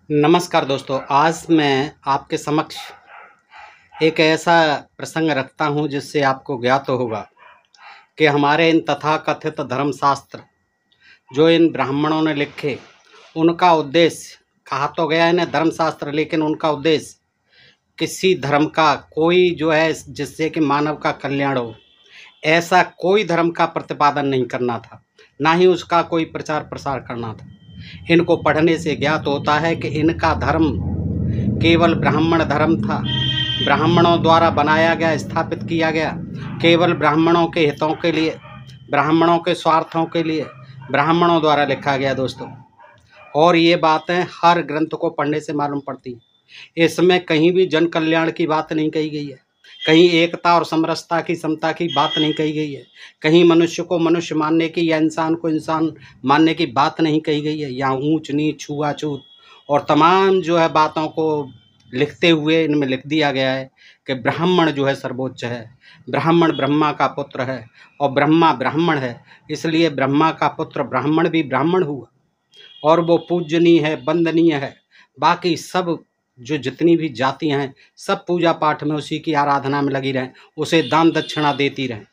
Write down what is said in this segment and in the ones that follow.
नमस्कार दोस्तों, आज मैं आपके समक्ष एक ऐसा प्रसंग रखता हूं जिससे आपको ज्ञात होगा कि हमारे इन तथाकथित धर्मशास्त्र जो इन ब्राह्मणों ने लिखे, उनका उद्देश्य कहा तो गया है ना धर्मशास्त्र, लेकिन उनका उद्देश्य किसी धर्म का कोई जो है जिससे कि मानव का कल्याण हो, ऐसा कोई धर्म का प्रतिपादन नहीं करना था, ना ही उसका कोई प्रचार प्रसार करना था। इनको पढ़ने से ज्ञात होता है कि इनका धर्म केवल ब्राह्मण धर्म था, ब्राह्मणों द्वारा बनाया गया, स्थापित किया गया, केवल ब्राह्मणों के हितों के लिए, ब्राह्मणों के स्वार्थों के लिए ब्राह्मणों द्वारा लिखा गया दोस्तों। और ये बातें हर ग्रंथ को पढ़ने से मालूम पड़ती हैं। इसमें कहीं भी जन कल्याण की बात नहीं कही गई है, कहीं एकता और समरसता की, समता की बात नहीं कही गई है, कहीं मनुष्य को मनुष्य मानने की या इंसान को इंसान मानने की बात नहीं कही गई है। यहाँ ऊंच नीच, छुआछूत और तमाम जो है बातों को लिखते हुए इनमें लिख दिया गया है कि ब्राह्मण जो है सर्वोच्च है, ब्राह्मण ब्रह्मा का पुत्र है और ब्रह्मा ब्राह्मण है, इसलिए ब्रह्मा का पुत्र ब्राह्मण भी ब्राह्मण हुआ और वो पूजनीय है, वंदनीय है। बाकी सब जो जितनी भी जातियां हैं सब पूजा पाठ में उसी की आराधना में लगी रहें, उसे दान दक्षिणा देती रहें।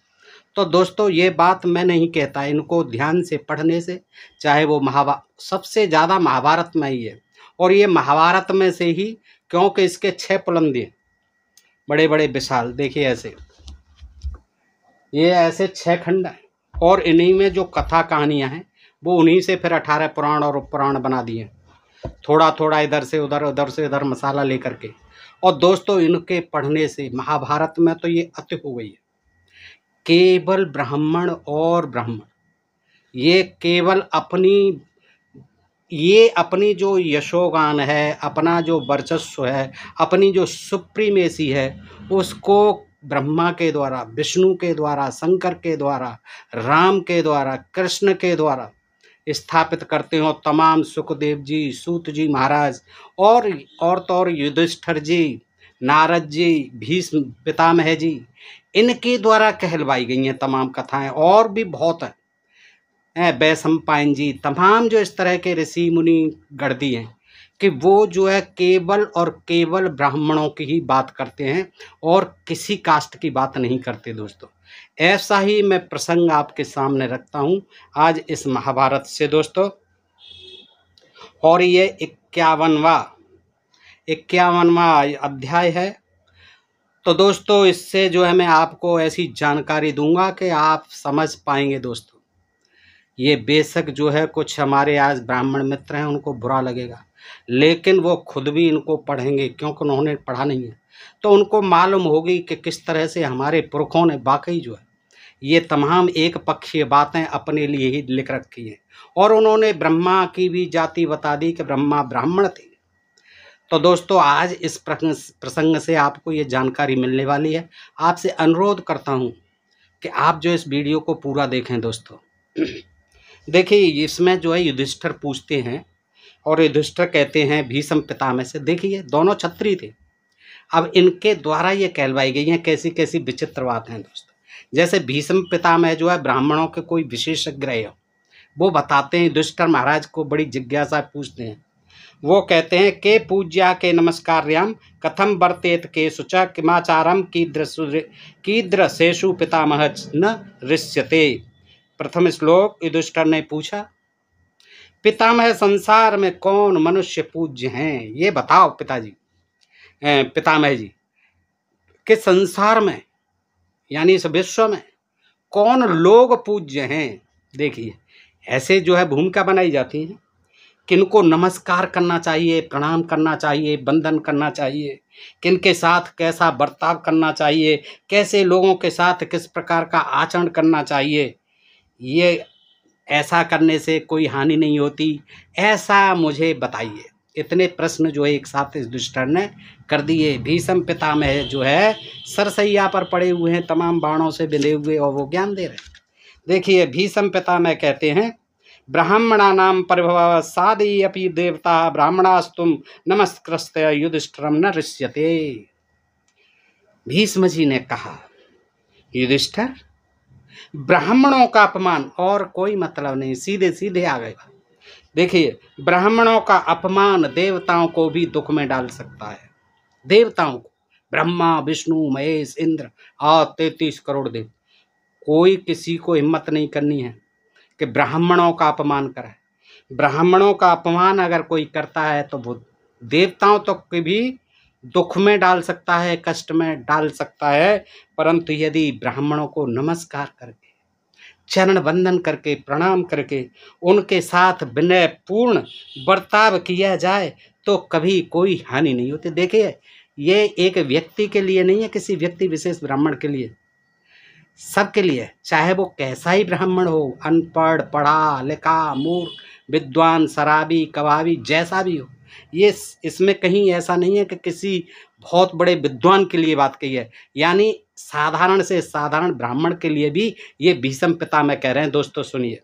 तो दोस्तों ये बात मैं नहीं कहता, इनको ध्यान से पढ़ने से, चाहे वो सबसे ज़्यादा महाभारत में ही है, और ये महाभारत में से ही, क्योंकि इसके 6 पुलंद दिए बड़े बड़े विशाल, देखिए ऐसे, ये ऐसे 6 खंड हैं और इन्हीं में जो कथा कहानियाँ हैं वो उन्हीं से फिर 18 पुराण और उपपुराण बना दिए, थोड़ा थोड़ा इधर से उधर, उधर से इधर मसाला लेकर के। और दोस्तों इनके पढ़ने से महाभारत में तो ये अति हो गई है, केवल ब्राह्मण और ब्राह्मण ये केवल अपनी जो यशोगान है, अपना जो वर्चस्व है, अपनी जो सुप्रीमेसी है, उसको ब्रह्मा के द्वारा, विष्णु के द्वारा, शंकर के द्वारा, राम के द्वारा, कृष्ण के द्वारा स्थापित करते हो। तमाम सुखदेव जी, सूत जी महाराज और तो और युधिष्ठिर जी, नारद जी, भीष्म पितामह जी, इनके द्वारा कहलवाई गई हैं तमाम कथाएं, और भी बहुत हैं, वैशंपायन जी, तमाम जो इस तरह के ऋषि मुनि गढ़ हैं कि वो जो है केवल और केवल ब्राह्मणों की ही बात करते हैं और किसी कास्ट की बात नहीं करते दोस्तों। ऐसा ही मैं प्रसंग आपके सामने रखता हूं आज इस महाभारत से दोस्तों, और ये 51वां अध्याय है। तो दोस्तों इससे जो है मैं आपको ऐसी जानकारी दूंगा कि आप समझ पाएंगे दोस्तों। ये बेशक जो है कुछ हमारे आज ब्राह्मण मित्र हैं उनको बुरा लगेगा, लेकिन वो खुद भी इनको पढ़ेंगे क्योंकि उन्होंने पढ़ा नहीं है, तो उनको मालूम होगी कि किस तरह से हमारे पुरखों ने वाकई जो है ये तमाम एक पक्षीय बातें अपने लिए ही लिख रखी हैं, और उन्होंने ब्रह्मा की भी जाति बता दी कि ब्रह्मा ब्राह्मण थे। तो दोस्तों आज इस प्रसंग से आपको ये जानकारी मिलने वाली है। आपसे अनुरोध करता हूँ कि आप जो इस वीडियो को पूरा देखें दोस्तों। देखिए इसमें जो है युधिष्ठिर पूछते हैं और युधिष्ठिर कहते हैं भीष्म पितामह से, देखिए दोनों क्षत्रिय थे। अब इनके द्वारा ये कहलवाई गई हैं कैसी कैसी विचित्र बातें हैं दोस्तों। जैसे भीष्म पितामह जो है ब्राह्मणों के कोई विशेषज्ञ रहे हो, वो बताते हैं, युधिष्ठिर महाराज को बड़ी जिज्ञासा पूछते हैं। वो कहते हैं के पूज्या के नमस्कार्याम कथम वर्तेत के शुचा किमाचारम कीदृशेषु पितामह न ऋष्यते। प्रथम श्लोक, युधिष्ठिर ने पूछा पितामह संसार में कौन मनुष्य पूज्य हैं, ये बताओ पिताजी, पितामह जी, कि संसार में यानी इस विश्व में कौन लोग पूज्य हैं। देखिए ऐसे जो है भूमिका बनाई जाती है, किनको नमस्कार करना चाहिए, प्रणाम करना चाहिए, वंदन करना चाहिए, किनके साथ कैसा बर्ताव करना चाहिए, कैसे लोगों के साथ किस प्रकार का आचरण करना चाहिए, ये ऐसा करने से कोई हानि नहीं होती, ऐसा मुझे बताइए। इतने प्रश्न जो है एक साथ इस युधिष्ठिर ने कर दिए। भीष्म पितामह जो है सरसैया पर पड़े हुए हैं, तमाम बाणों से बिंधे हुए, और वो ज्ञान दे रहे हैं। देखिए भीष्म पितामह कहते हैं ब्राह्मणानां परिभव सादि अपि देवता ब्राह्मणास्तुम नमस्कृत्य युधिष्ठिरं न ऋष्यते। भीष्म जी ने कहा युधिष्ठिर ब्राह्मणों का अपमान और कोई मतलब नहीं, सीधे सीधे आ गए देखिए, ब्राह्मणों का अपमान देवताओं को भी दुख में डाल सकता है। देवताओं को, ब्रह्मा विष्णु महेश इंद्र और 33 करोड़ देव, कोई किसी को हिम्मत नहीं करनी है कि ब्राह्मणों का अपमान करे। ब्राह्मणों का अपमान अगर कोई करता है तो वो देवताओं तक को भी दुख में डाल सकता है, कष्ट में डाल सकता है। परंतु यदि ब्राह्मणों को नमस्कार करके, चरण वंदन करके, प्रणाम करके उनके साथ विनय पूर्ण बर्ताव किया जाए तो कभी कोई हानि नहीं होती। देखिए, ये एक व्यक्ति के लिए नहीं है, किसी व्यक्ति विशेष ब्राह्मण के लिए, सबके लिए, चाहे वो कैसा ही ब्राह्मण हो, अनपढ़, पढ़ा लिखा, मूर्ख, विद्वान, शराबी, कबाबी, जैसा भी हो। ये इसमें कहीं ऐसा नहीं है कि किसी बहुत बड़े विद्वान के लिए बात कही है, यानी साधारण से साधारण ब्राह्मण के लिए भी ये भीष्म पितामह कह रहे हैं। दोस्तों सुनिए,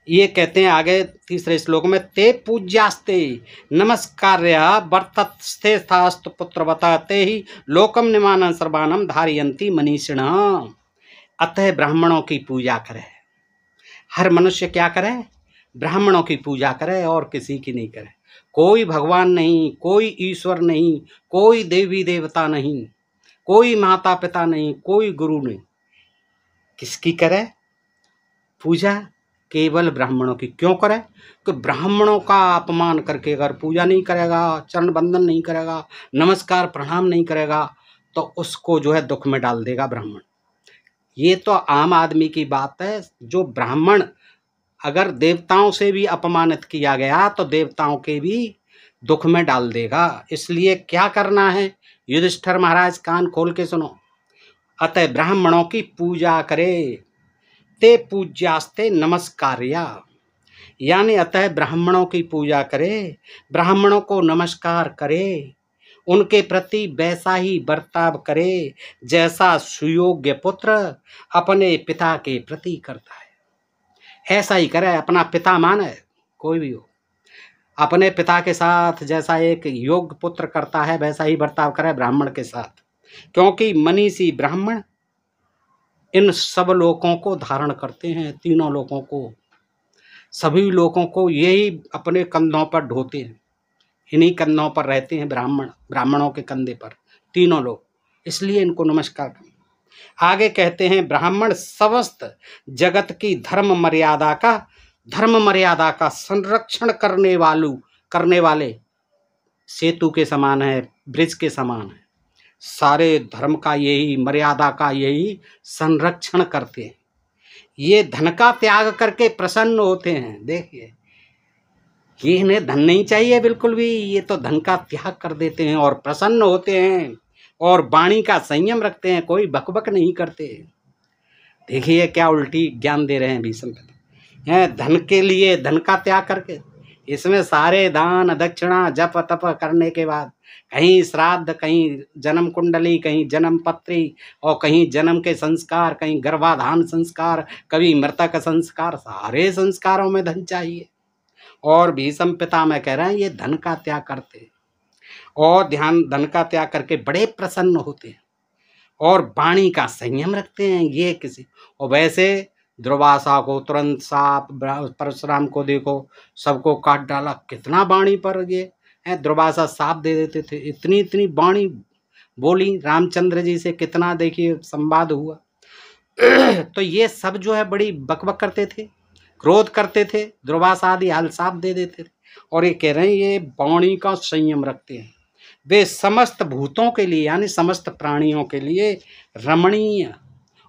ये कहते हैं आगे तीसरे श्लोक में, ते पूज्यास्ते नमस्कार्य वर्तस्ते स्थास्तु पुत्रवता ते ही लोकम निमानं सर्वानम धारयन्ति मनीषिण। अतः ब्राह्मणों की पूजा करे। हर मनुष्य क्या करे? ब्राह्मणों की पूजा करे और किसी की नहीं करे। कोई भगवान नहीं, कोई ईश्वर नहीं, कोई देवी देवता नहीं, कोई माता पिता नहीं, कोई गुरु नहीं। किसकी करे पूजा? केवल ब्राह्मणों की। क्यों करे? कि ब्राह्मणों का अपमान करके अगर पूजा नहीं करेगा, चरण बंदन नहीं करेगा, नमस्कार प्रणाम नहीं करेगा तो उसको जो है दुख में डाल देगा ब्राह्मण। ये तो आम आदमी की बात है। जो ब्राह्मण अगर देवताओं से भी अपमानित किया गया तो देवताओं के भी दुख में डाल देगा। इसलिए क्या करना है? युधिष्ठिर महाराज कान खोल के सुनो। अतः ब्राह्मणों की पूजा करे। ते पूज्यास्ते नमस्कार्या, यानी अतः ब्राह्मणों की पूजा करे, ब्राह्मणों को नमस्कार करे, उनके प्रति वैसा ही बर्ताव करे जैसा सुयोग्य पुत्र अपने पिता के प्रति करता है। ऐसा ही करे, अपना पिता माने, कोई भी हो, अपने पिता के साथ जैसा एक योग्य पुत्र करता है वैसा ही बर्ताव करे ब्राह्मण के साथ। क्योंकि मनीषी ब्राह्मण इन सब लोगों को धारण करते हैं, तीनों लोगों को, सभी लोगों को यही अपने कंधों पर ढोते हैं, इन्हीं कंधों पर रहते हैं ब्राह्मणों के कंधे पर तीनों लोग, इसलिए इनको नमस्कार करें। आगे कहते हैं, ब्राह्मण समस्त जगत की धर्म मर्यादा का संरक्षण करने वाले सेतु के समान है, ब्रिज के समान है। सारे धर्म का यही, मर्यादा का यही संरक्षण करते हैं। ये धन का त्याग करके प्रसन्न होते हैं। देखिए, ये इन्हें धन नहीं चाहिए बिल्कुल भी, ये तो धन का त्याग कर देते हैं और प्रसन्न होते हैं और वाणी का संयम रखते हैं, कोई बकबक नहीं करते। देखिए क्या उल्टी ज्ञान दे रहे हैं भीष्म पितामह। धन के लिए धन का त्याग करके, इसमें सारे दान दक्षिणा जप तप करने के बाद, कहीं श्राद्ध, कहीं जन्म कुंडली, कहीं जन्म पत्री और कहीं जन्म के संस्कार, कहीं गर्भाधान संस्कार, कभी मृतक संस्कार, सारे संस्कारों में धन चाहिए। और भीष्म पितामह कह रहे हैं ये धन का त्याग करते और धन का त्याग करके बड़े प्रसन्न होते हैं और वाणी का संयम रखते हैं। ये किसी, और वैसे दुर्वासा को तुरंत साप, परशुराम को देखो सबको काट डाला, कितना वाणी पर ये है, दुर्वासा साप दे देते थे, इतनी वाणी बोली रामचंद्र जी से, कितना देखिए संवाद हुआ। तो ये सब जो है बड़ी बकबक करते थे, क्रोध करते थे, दुर्वासा आदि हाल साप दे देते थे। और ये कह रहे हैं ये वाणी का संयम रखते हैं। वे समस्त भूतों के लिए यानी समस्त प्राणियों के लिए रमणीय,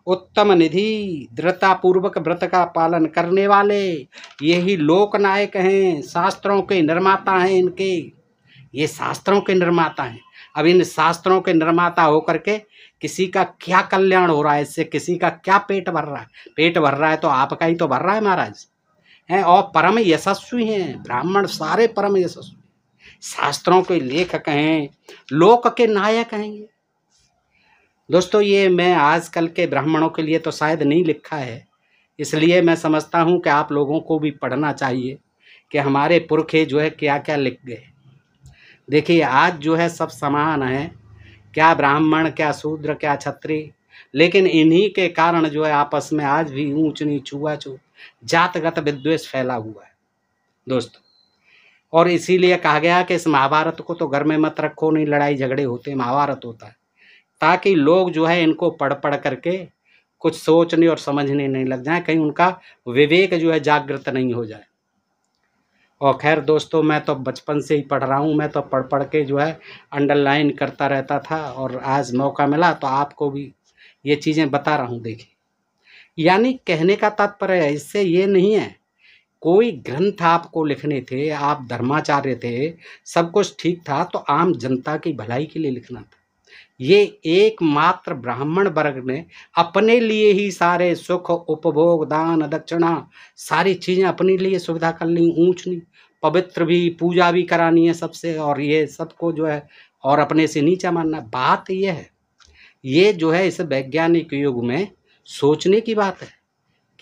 उत्तम निधि, दृढ़ता पूर्वक व्रत का पालन करने वाले यही लोकनायक हैं, शास्त्रों के निर्माता हैं। इनके ये शास्त्रों के निर्माता हैं। अब इन शास्त्रों के निर्माता होकर के किसी का क्या कल्याण हो रहा है, इससे किसी का क्या पेट भर रहा है? पेट भर रहा है तो आपका ही तो भर रहा है महाराज हैं। और परम यशस्वी हैं ब्राह्मण, सारे परम यशस्वी, शास्त्रों के लेखक हैं, लोक के नायक हैं ये। दोस्तों, ये मैं आजकल के ब्राह्मणों के लिए तो शायद नहीं लिखा है, इसलिए मैं समझता हूँ कि आप लोगों को भी पढ़ना चाहिए कि हमारे पुरखे जो है क्या क्या लिख गए। देखिए, आज जो है सब समान है, क्या ब्राह्मण, क्या शूद्र, क्या क्षत्रिय, लेकिन इन्हीं के कारण जो है आपस में आज भी ऊंच नीच, छुआछूत, जातगत विद्वेष फैला हुआ है दोस्तों। और इसीलिए कहा गया कि इस महाभारत को तो घर में मत रखो, नहीं लड़ाई झगड़े होते, महाभारत होता है ताकि लोग जो है इनको पढ़ पढ़ करके कुछ सोचने और समझने नहीं लग जाए, कहीं उनका विवेक जो है जागृत नहीं हो जाए। और खैर दोस्तों, मैं तो बचपन से ही पढ़ रहा हूँ, मैं तो पढ़ पढ़ के जो है अंडरलाइन करता रहता था, और आज मौका मिला तो आपको भी ये चीज़ें बता रहा हूँ। देखिए, यानी कहने का तात्पर्य है इससे ये नहीं है कोई ग्रंथ आपको लिखने थे, आप धर्माचार्य थे, सब कुछ ठीक था, तो आम जनता की भलाई के लिए लिखना था। ये एकमात्र ब्राह्मण वर्ग ने अपने लिए ही सारे सुख, उपभोग, दान, दक्षिणा, सारी चीज़ें अपने लिए सुविधा कर ली, ऊंच नी, पवित्र भी, पूजा भी करानी है सबसे, और ये सबको जो है और अपने से नीचा मानना। बात ये है, ये जो है इस वैज्ञानिक युग में सोचने की बात है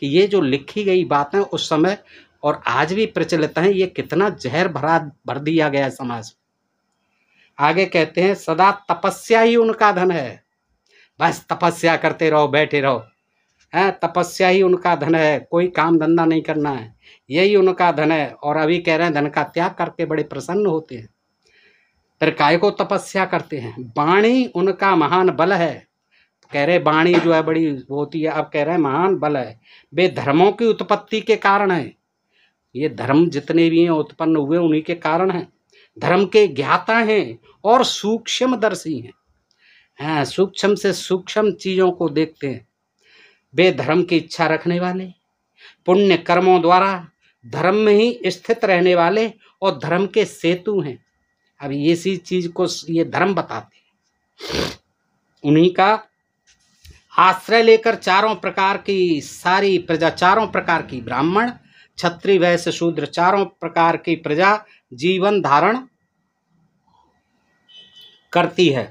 कि ये जो लिखी गई बातें उस समय और आज भी प्रचलित हैं, ये कितना जहर भर दिया गया है समाज में। आगे कहते हैं, सदा तपस्या ही उनका धन है। बस तपस्या करते रहो, बैठे रहो, हैं, तपस्या ही उनका धन है, कोई काम धंधा नहीं करना है, यही उनका धन है। और अभी कह रहे हैं धन का त्याग करके बड़े प्रसन्न होते हैं, फिर काय को तपस्या करते हैं। वाणी उनका महान बल है, कह रहे वाणी जो है बड़ी होती है, अब कह रहे हैं महान बल है। वे धर्मों की उत्पत्ति के कारण है, ये धर्म जितने भी हैं उत्पन्न हुए उन्हीं के कारण हैं। धर्म के ज्ञाता हैं और सूक्ष्मदर्शी हैं, हाँ, सूक्ष्म से सूक्ष्म चीज़ों को देखते हैं। वे धर्म की इच्छा रखने वाले, पुण्य कर्मों द्वारा धर्म में ही स्थित रहने वाले और धर्म के सेतु हैं। अब इसी चीज को ये धर्म बताते हैं। उन्हीं का आश्रय लेकर चारों प्रकार की सारी प्रजा, चारों प्रकार की ब्राह्मण, क्षत्रिय, वैश्य, शूद्र, चारों प्रकार की प्रजा जीवन धारण करती है।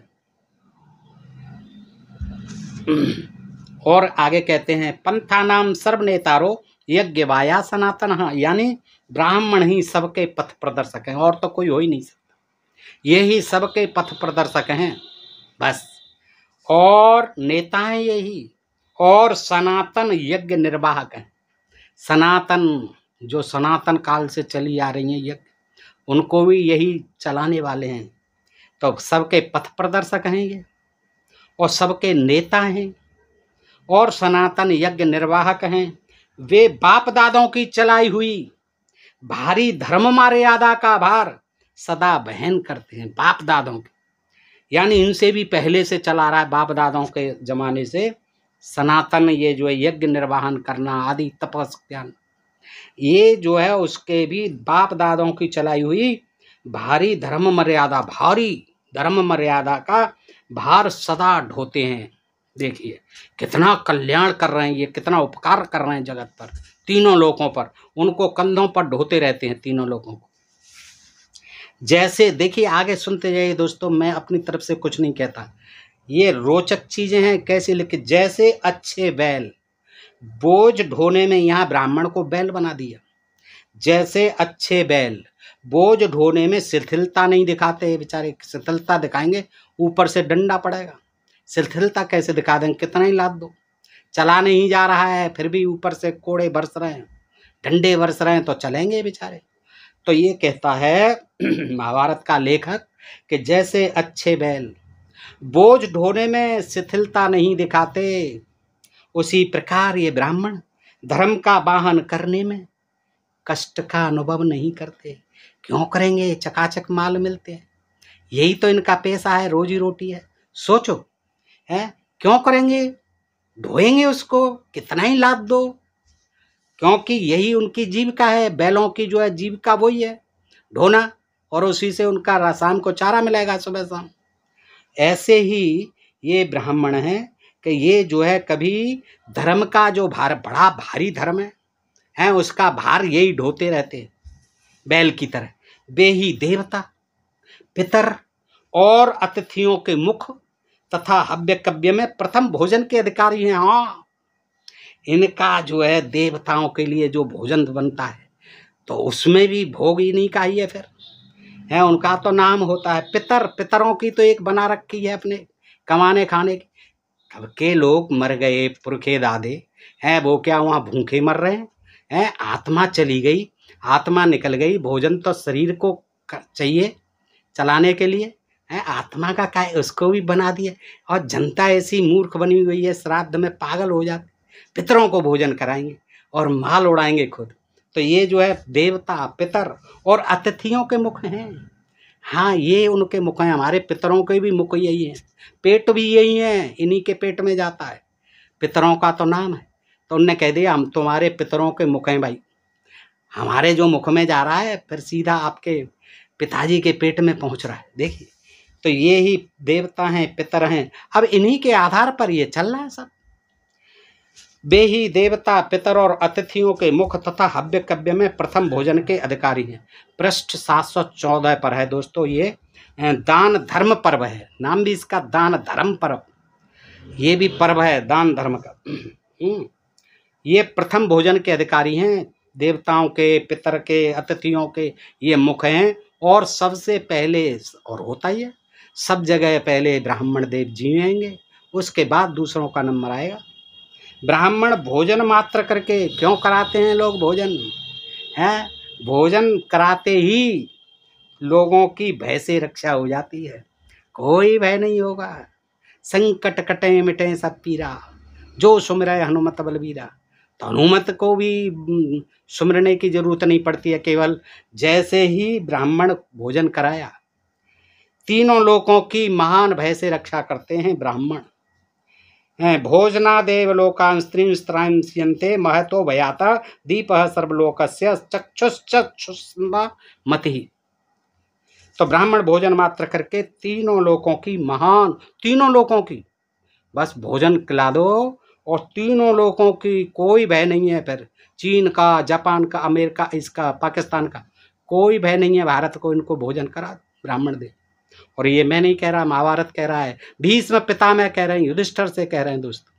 और आगे कहते हैं, पंथा नाम सर्वनेतारो यज्ञ वाया सनातन, यानी ब्राह्मण ही सबके पथ प्रदर्शक हैं, और तो कोई हो ही नहीं सकता, ये ही सबके पथ प्रदर्शक हैं बस। और नेता हैं यही, और सनातन यज्ञ निर्वाहक हैं। सनातन, जो सनातन काल से चली आ रही हैं यज्ञ, उनको भी यही चलाने वाले हैं। तो सबके पथ प्रदर्शक हैं ये, और सबके नेता हैं, और सनातन यज्ञ निर्वाहक हैं। वे बाप दादों की चलाई हुई भारी धर्म मर्यादा का भार सदा वहन करते हैं। बाप दादों के, यानी इनसे भी पहले से चला रहा है, बाप दादों के जमाने से सनातन ये जो है यज्ञ निर्वाहन करना आदि तपस्या, ये जो है उसके भी बाप दादों की चलाई हुई भारी धर्म मर्यादा, भारी धर्म मर्यादा का भार सदा ढोते हैं। देखिए कितना कल्याण कर रहे हैं ये, कितना उपकार कर रहे हैं जगत पर, तीनों लोगों पर, उनको कंधों पर ढोते रहते हैं तीनों लोगों को। जैसे देखिए आगे सुनते जाइए दोस्तों, मैं अपनी तरफ से कुछ नहीं कहता, ये रोचक चीजें हैं। कैसे लिखे, जैसे अच्छे बैल, बोझ ढोने में, यहाँ ब्राह्मण को बैल बना दिया। जैसे अच्छे बैल बोझ ढोने में शिथिलता नहीं दिखाते, बेचारे शिथिलता दिखाएंगे ऊपर से डंडा पड़ेगा। शिथिलता कैसे दिखा देंगे, कितना ही लाद दो, चला नहीं जा रहा है फिर भी ऊपर से कोड़े बरस रहे हैं, डंडे बरस रहे हैं, तो चलेंगे बेचारे। तो ये कहता है महाभारत का लेखक कि जैसे अच्छे बैल बोझ ढोने में शिथिलता नहीं दिखाते, उसी प्रकार ये ब्राह्मण धर्म का वाहन करने में कष्ट का अनुभव नहीं करते। क्यों करेंगे, चकाचक माल मिलते हैं, यही तो इनका पेशा है, रोजी रोटी है। सोचो है, क्यों करेंगे, ढोएंगे उसको, कितना ही लाद दो, क्योंकि यही उनकी जीविका है। बैलों की जो है जीविका वही है, ढोना, और उसी से उनका शाम को चारा मिलेगा सुबह शाम। ऐसे ही ये ब्राह्मण हैं कि ये जो है कभी धर्म का जो भार, बड़ा भारी धर्म है उसका भार यही ढोते रहते हैं बैल की तरह। वे ही देवता, पितर और अतिथियों के मुख तथा हव्य कव्य में प्रथम भोजन के अधिकारी हैं। हाँ, इनका जो है देवताओं के लिए जो भोजन बनता है तो उसमें भी भोग इन्हीं का ही है, फिर है उनका तो नाम होता है पितर। पितरों की तो एक बना रखी है अपने कमाने खाने की। कब के लोग मर गए पुरखे दादे हैं, वो क्या वहाँ भूखे मर रहे हैं, है, आत्मा चली गई, आत्मा निकल गई, भोजन तो शरीर को चाहिए चलाने के लिए है, आत्मा का क्या है, उसको भी बना दिया। और जनता ऐसी मूर्ख बनी हुई है, श्राद्ध में पागल हो जाते, पितरों को भोजन कराएंगे और माल उड़ाएंगे खुद। तो ये जो है देवता, पितर और अतिथियों के मुख हैं। हाँ, ये उनके मुख हैं, हमारे पितरों के भी मुख यही हैं, पेट भी यही है, इन्हीं के पेट में जाता है, पितरों का तो नाम है। तो उनने कह दिया हम तुम्हारे पितरों के मुख हैं भाई, हमारे जो मुख में जा रहा है फिर सीधा आपके पिताजी के पेट में पहुंच रहा है। देखिए, तो ये ही देवता हैं, पितर हैं। अब इन्हीं के आधार पर ये चल रहा है सब। वे ही देवता, पितर और अतिथियों के मुख तथा हव्य कव्य में प्रथम भोजन के अधिकारी हैं। पृष्ठ 714 पर है दोस्तों। ये दान धर्म पर्व है, नाम भी इसका दान धर्म पर्व। ये भी पर्व है दान धर्म का। ये प्रथम भोजन के अधिकारी हैं, देवताओं के, पितर के, अतिथियों के ये मुख हैं। और सबसे पहले, और होता ही है सब जगह, पहले ब्राह्मण देव जिएंगे, उसके बाद दूसरों का नंबर आएगा। ब्राह्मण भोजन मात्र करके क्यों कराते हैं लोग भोजन है? भोजन कराते ही लोगों की भय से रक्षा हो जाती है, कोई भय नहीं होगा। संकट कटे मिटे सब पीरा, जो सुमिरै हनुमत बलबीरा। तो हनुमत को भी सुमरने की जरूरत नहीं पड़ती है, केवल जैसे ही ब्राह्मण भोजन कराया, तीनों लोकों की महान भय से रक्षा करते हैं ब्राह्मण। भोजना देवलोकान् स्त्रींस्त्रांस्यन्ते महतो भयाता दीपः सर्वलोकस्य चक्षुश्चक्षुष्मतिः। तो ब्राह्मण भोजन मात्र करके तीनों लोकों की महान, तीनों लोकों की बस भोजन खिला दो और तीनों लोकों की कोई भय नहीं है। फिर चीन का, जापान का, अमेरिका, इसका, पाकिस्तान का कोई भय नहीं है भारत को, इनको भोजन करा ब्राह्मण दे। और ये मैं नहीं कह रहा, महाभारत कह रहा है, भीष्म पितामह कह रहे हैं, युधिष्ठिर से कह रहे हैं दोस्तों।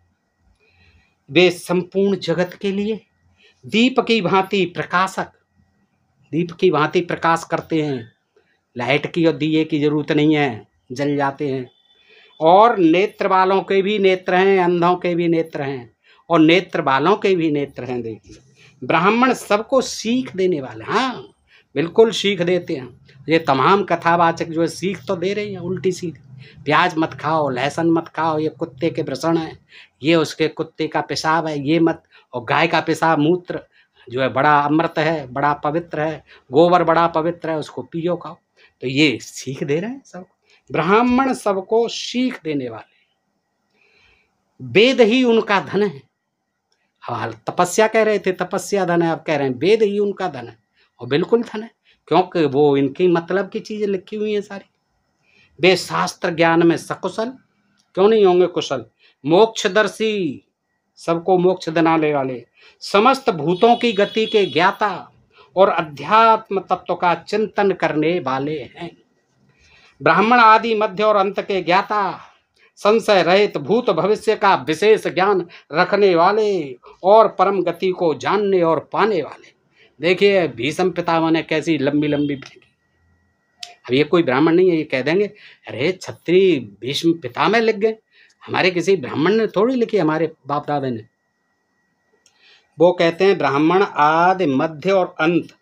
वे संपूर्ण जगत के लिए दीप की भांति प्रकाशक, दीप की भांति प्रकाश करते हैं। लाइट की और दिए की जरूरत नहीं है, जल जाते हैं। और नेत्र वालों के भी नेत्र हैं, अंधों के भी नेत्र हैं, और नेत्र वालों के भी नेत्र हैं। देखिए, ब्राह्मण सबको सीख देने वाले, हाँ बिल्कुल सीख देते हैं। ये तमाम कथावाचक जो है सीख तो दे रही हैं उल्टी सीधी। प्याज मत खाओ, लहसुन मत खाओ, ये कुत्ते के वृषण है, ये उसके कुत्ते का पेशाब है, ये मत। और गाय का पेशाब, मूत्र जो है बड़ा अमृत है, बड़ा पवित्र है, गोबर बड़ा पवित्र है, उसको पियो खाओ। तो ये सीख दे रहे हैं सब। ब्राह्मण सबको सीख देने वाले, वेद ही उनका धन है। हाल तपस्या कह रहे थे तपस्या धन है, अब कह रहे हैं वेद ही उनका धन है। और बिल्कुल धन है, क्योंकि वो इनकी मतलब की चीजें लिखी हुई हैं सारी। वे शास्त्र ज्ञान में सकुशल, क्यों नहीं होंगे कुशल, मोक्षदर्शी, सबको मोक्ष दिलाने वाले, समस्त भूतों की गति के ज्ञाता और अध्यात्म तत्व का चिंतन करने वाले हैं। ब्राह्मण आदि मध्य और अंत के ज्ञाता, संशय रहित भूत भविष्य का विशेष ज्ञान रखने वाले और परम गति को जानने और पाने वाले। देखिए भीष्म पितामह ने कैसी लंबी लंबी लिखी। अब ये कोई ब्राह्मण नहीं है, ये कह देंगे अरे छत्री भीष्म पितामह लिख गए, हमारे किसी ब्राह्मण ने थोड़ी लिखी, हमारे बाप दादा ने। वो कहते हैं ब्राह्मण आदि मध्य और अंत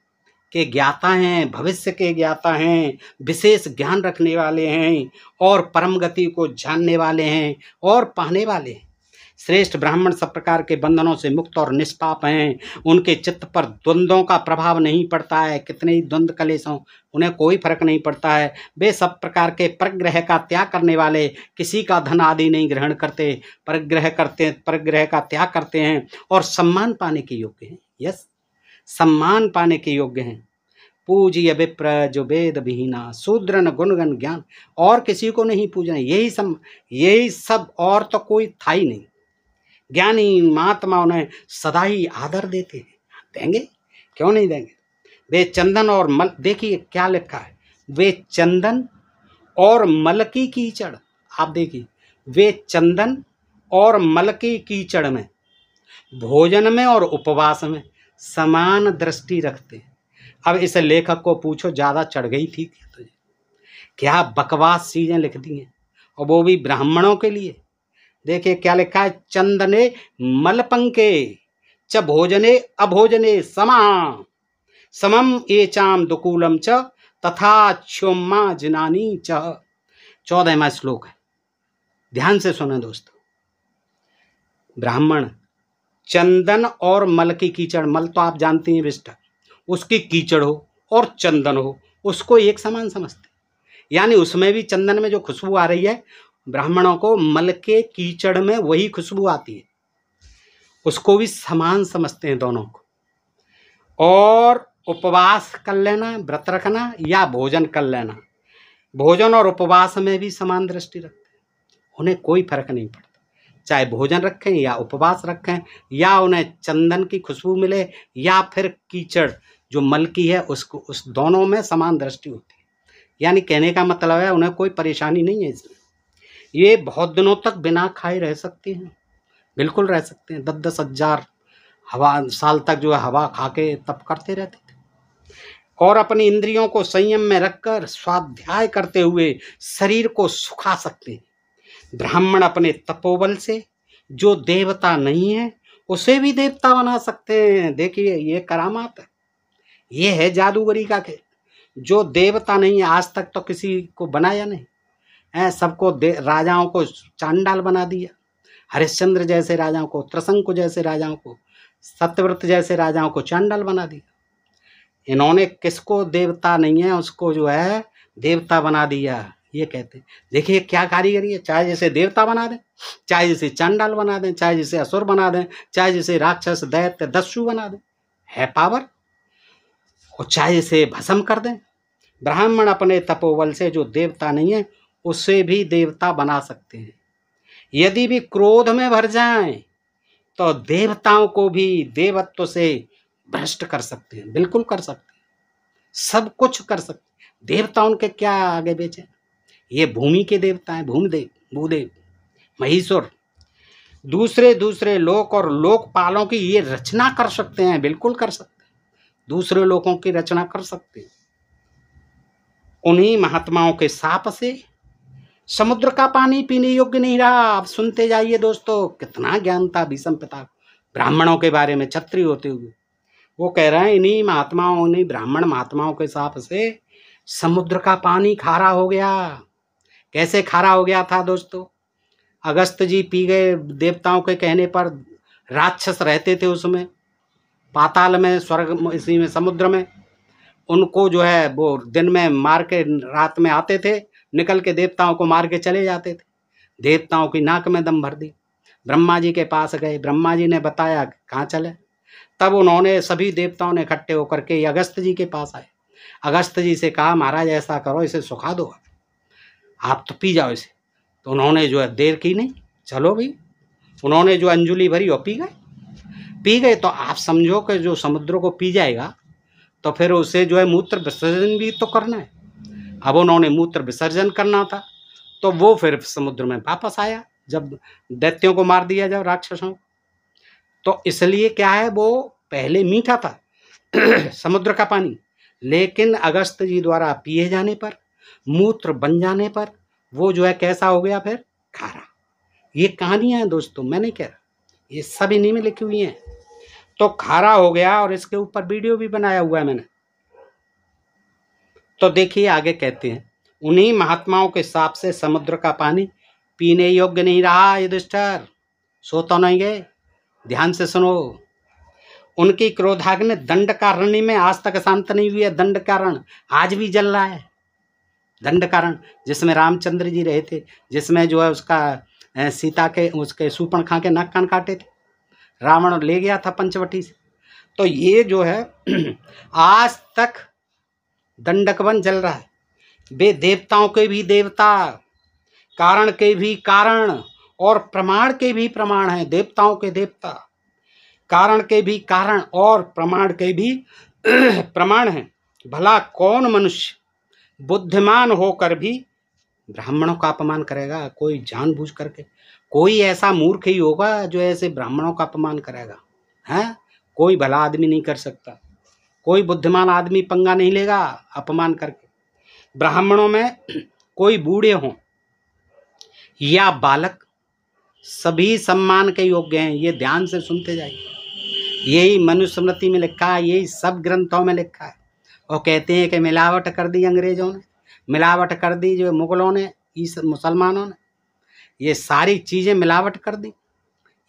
के ज्ञाता हैं, भविष्य के ज्ञाता हैं, विशेष ज्ञान रखने वाले हैं और परम गति को जानने वाले हैं और पाने वाले हैं। श्रेष्ठ ब्राह्मण सब प्रकार के बंधनों से मुक्त और निष्पाप हैं। उनके चित्त पर द्वंद्वों का प्रभाव नहीं पड़ता है, कितने ही द्वंद्व कलेश हों उन्हें कोई फर्क नहीं पड़ता है। वे सब प्रकार के परग्रह का त्याग करने वाले, किसी का धन आदि नहीं ग्रहण करते, परग्रह का त्याग करते हैं और सम्मान पाने के योग्य हैं। यस, सम्मान पाने के योग्य हैं। पूज्य विप्र जो वेद विहीना, शूद्रन गुणगण ज्ञान, और किसी को नहीं पूजना, यही सब और तो कोई था ही नहीं। ज्ञानी महात्मा उन्हें सदा ही आदर देते हैं, देंगे क्यों नहीं देंगे। वे चंदन और मल, देखिए क्या लिखा है, वे चंदन और मल की कीचड़, आप देखिए वे चंदन और मल की कीचड़ में, भोजन में और उपवास में समान दृष्टि रखते हैं। अब इस लेखक को पूछो ज्यादा चढ़ गई थी तुझे, क्या बकवास चीजें लिख दी हैं, और वो भी ब्राह्मणों के लिए। देखिए क्या लिखा है, चंदने मलपंके च भोजने अभोजने समा समम एचाम दुकूलम च तथा क्षोमा जिनानी च। 14वां श्लोक है, ध्यान से सुने दोस्तों। ब्राह्मण चंदन और मल की कीचड़, मल तो आप जानते हैं विष्ठा, उसकी कीचड़ हो और चंदन हो, उसको एक समान समझते, यानी उसमें भी चंदन में जो खुशबू आ रही है, ब्राह्मणों को मल के कीचड़ में वही खुशबू आती है, उसको भी समान समझते हैं दोनों को। और उपवास कर लेना, व्रत रखना या भोजन कर लेना, भोजन और उपवास में भी समान दृष्टि रखते हैं, उन्हें कोई फर्क नहीं पड़ता, चाहे भोजन रखें या उपवास रखें, या उन्हें चंदन की खुशबू मिले या फिर कीचड़ जो मल की है उसको, उस दोनों में समान दृष्टि होती है। यानी कहने का मतलब है उन्हें कोई परेशानी नहीं है इसमें, ये बहुत दिनों तक बिना खाए रह सकते हैं, बिल्कुल रह सकते हैं, 10-10 हजार साल तक जो है हवा खा के तप करते रहते थे। और अपनी इंद्रियों को संयम में रखकर स्वाध्याय करते हुए शरीर को सुखा सकते हैं। ब्राह्मण अपने तपोबल से जो देवता नहीं है उसे भी देवता बना सकते हैं। देखिए ये करामात है, ये है जादूगरी का खेल। जो देवता नहीं है आज तक तो किसी को बनाया नहीं है, सबको राजाओं को चांडाल बना दिया, हरिश्चंद्र जैसे राजाओं को, त्रिशंकु जैसे राजाओं को, सत्यव्रत जैसे राजाओं को चांडाल बना दिया। इन्होंने किसको देवता नहीं है उसको जो है देवता बना दिया, ये कहते हैं। देखिए क्या कारीगरी है, चाहे जैसे देवता बना दें, चाहे जैसे चांडाल बना दें, चाहे जैसे असुर बना दें, चाहे जैसे राक्षस दैत्य दस्यु बना दें, है पावर। और चाहे जैसे भस्म कर दें। ब्राह्मण अपने तपोबल से जो देवता नहीं है उसे भी देवता बना सकते हैं। यदि भी क्रोध में भर जाएं तो देवताओं को भी देवत्व से भ्रष्ट कर सकते हैं, बिल्कुल कर सकते हैं, सब कुछ कर सकते हैं। देवता उनके क्या आगे बेचे, ये भूमि के देवता हैं, भूमिदेव, भूदेव, महीश्वर, दूसरे दूसरे लोक और लोकपालों की ये रचना कर सकते हैं, बिल्कुल कर सकते हैं, दूसरे लोगों की रचना कर सकते हैं। उन्हीं महात्माओं के शाप से समुद्र का पानी पीने योग्य नहीं रहा। आप सुनते जाइए दोस्तों, कितना ज्ञान था भीष्म पिता ब्राह्मणों के बारे में, क्षत्रिय होते हुए। वो कह रहे हैं इन्हीं महात्माओं, इन्हीं ब्राह्मण महात्माओं के शाप से समुद्र का पानी खारा हो गया। कैसे खारा हो गया था दोस्तों? अगस्त जी पी गए, देवताओं के कहने पर। राक्षस रहते थे उसमें, पाताल में, स्वर्ग, इसी में, समुद्र में। उनको जो है वो दिन में मार के रात में आते थे, निकल के देवताओं को मार के चले जाते थे। देवताओं की नाक में दम भर दी। ब्रह्मा जी के पास गए, ब्रह्मा जी ने बताया कहाँ चले। तब उन्होंने, सभी देवताओं ने इकट्ठे होकर के अगस्त जी के पास आए। अगस्त जी से कहा महाराज ऐसा करो, इसे सुखा दो, आप तो पी जाओ इसे। तो उन्होंने जो है देर की नहीं, चलो भाई, उन्होंने जो अंजुलि भरी और पी गए। तो आप समझो कि जो समुद्र को पी जाएगा तो फिर उसे जो है मूत्र विसर्जन भी तो करना है। अब उन्होंने मूत्र विसर्जन करना था तो वो फिर समुद्र में वापस आया, जब दैत्यों को मार दिया, जब राक्षसों। तो इसलिए क्या है, वो पहले मीठा था समुद्र का पानी, लेकिन अगस्त जी द्वारा पिए जाने पर, मूत्र बन जाने पर वो जो है कैसा हो गया, फिर खारा। ये कहानियां हैं दोस्तों, मैं नहीं कह रहा, ये सब इन्हीं में लिखी हुई हैं। तो खारा हो गया और इसके ऊपर वीडियो भी बनाया हुआ है मैंने। तो देखिए आगे कहते हैं, उन्हीं महात्माओं के शाप से समुद्र का पानी पीने योग्य नहीं रहा। युधिष्ठिर सो तो नहीं गए, ध्यान से सुनो। उनकी क्रोधाग्नि दंडकारण्य में आज तक शांत नहीं हुई है। दंडकारण आज भी जल रहा है। दंडकारण जिसमें रामचंद्र जी रहे थे, जिसमें जो है उसका सीता के, उसके शूर्पणखा के नाक कान काटे थे, रावण ले गया था पंचवटी से। तो ये जो है आज तक दंडक वन जल रहा है। वे देवताओं के भी देवता, कारण के भी कारण और प्रमाण के भी प्रमाण हैं। देवताओं के देवता, कारण के भी कारण और प्रमाण के भी प्रमाण हैं। भला कौन मनुष्य बुद्धिमान होकर भी ब्राह्मणों का अपमान करेगा? कोई जानबूझ करके, कोई ऐसा मूर्ख ही होगा जो ऐसे ब्राह्मणों का अपमान करेगा, हैं? कोई भला आदमी नहीं कर सकता, कोई बुद्धिमान आदमी पंगा नहीं लेगा अपमान करके। ब्राह्मणों में कोई बूढ़े हों या बालक, सभी सम्मान के योग्य हैं। ये ध्यान से सुनते जाइए। यही मनुस्मृति में लिखा है, यही सब ग्रंथों में लिखा है। और कहते हैं कि मिलावट कर दी अंग्रेजों ने, मिलावट कर दी जो मुगलों ने, इस मुसलमानों ने, ये सारी चीज़ें मिलावट कर दी,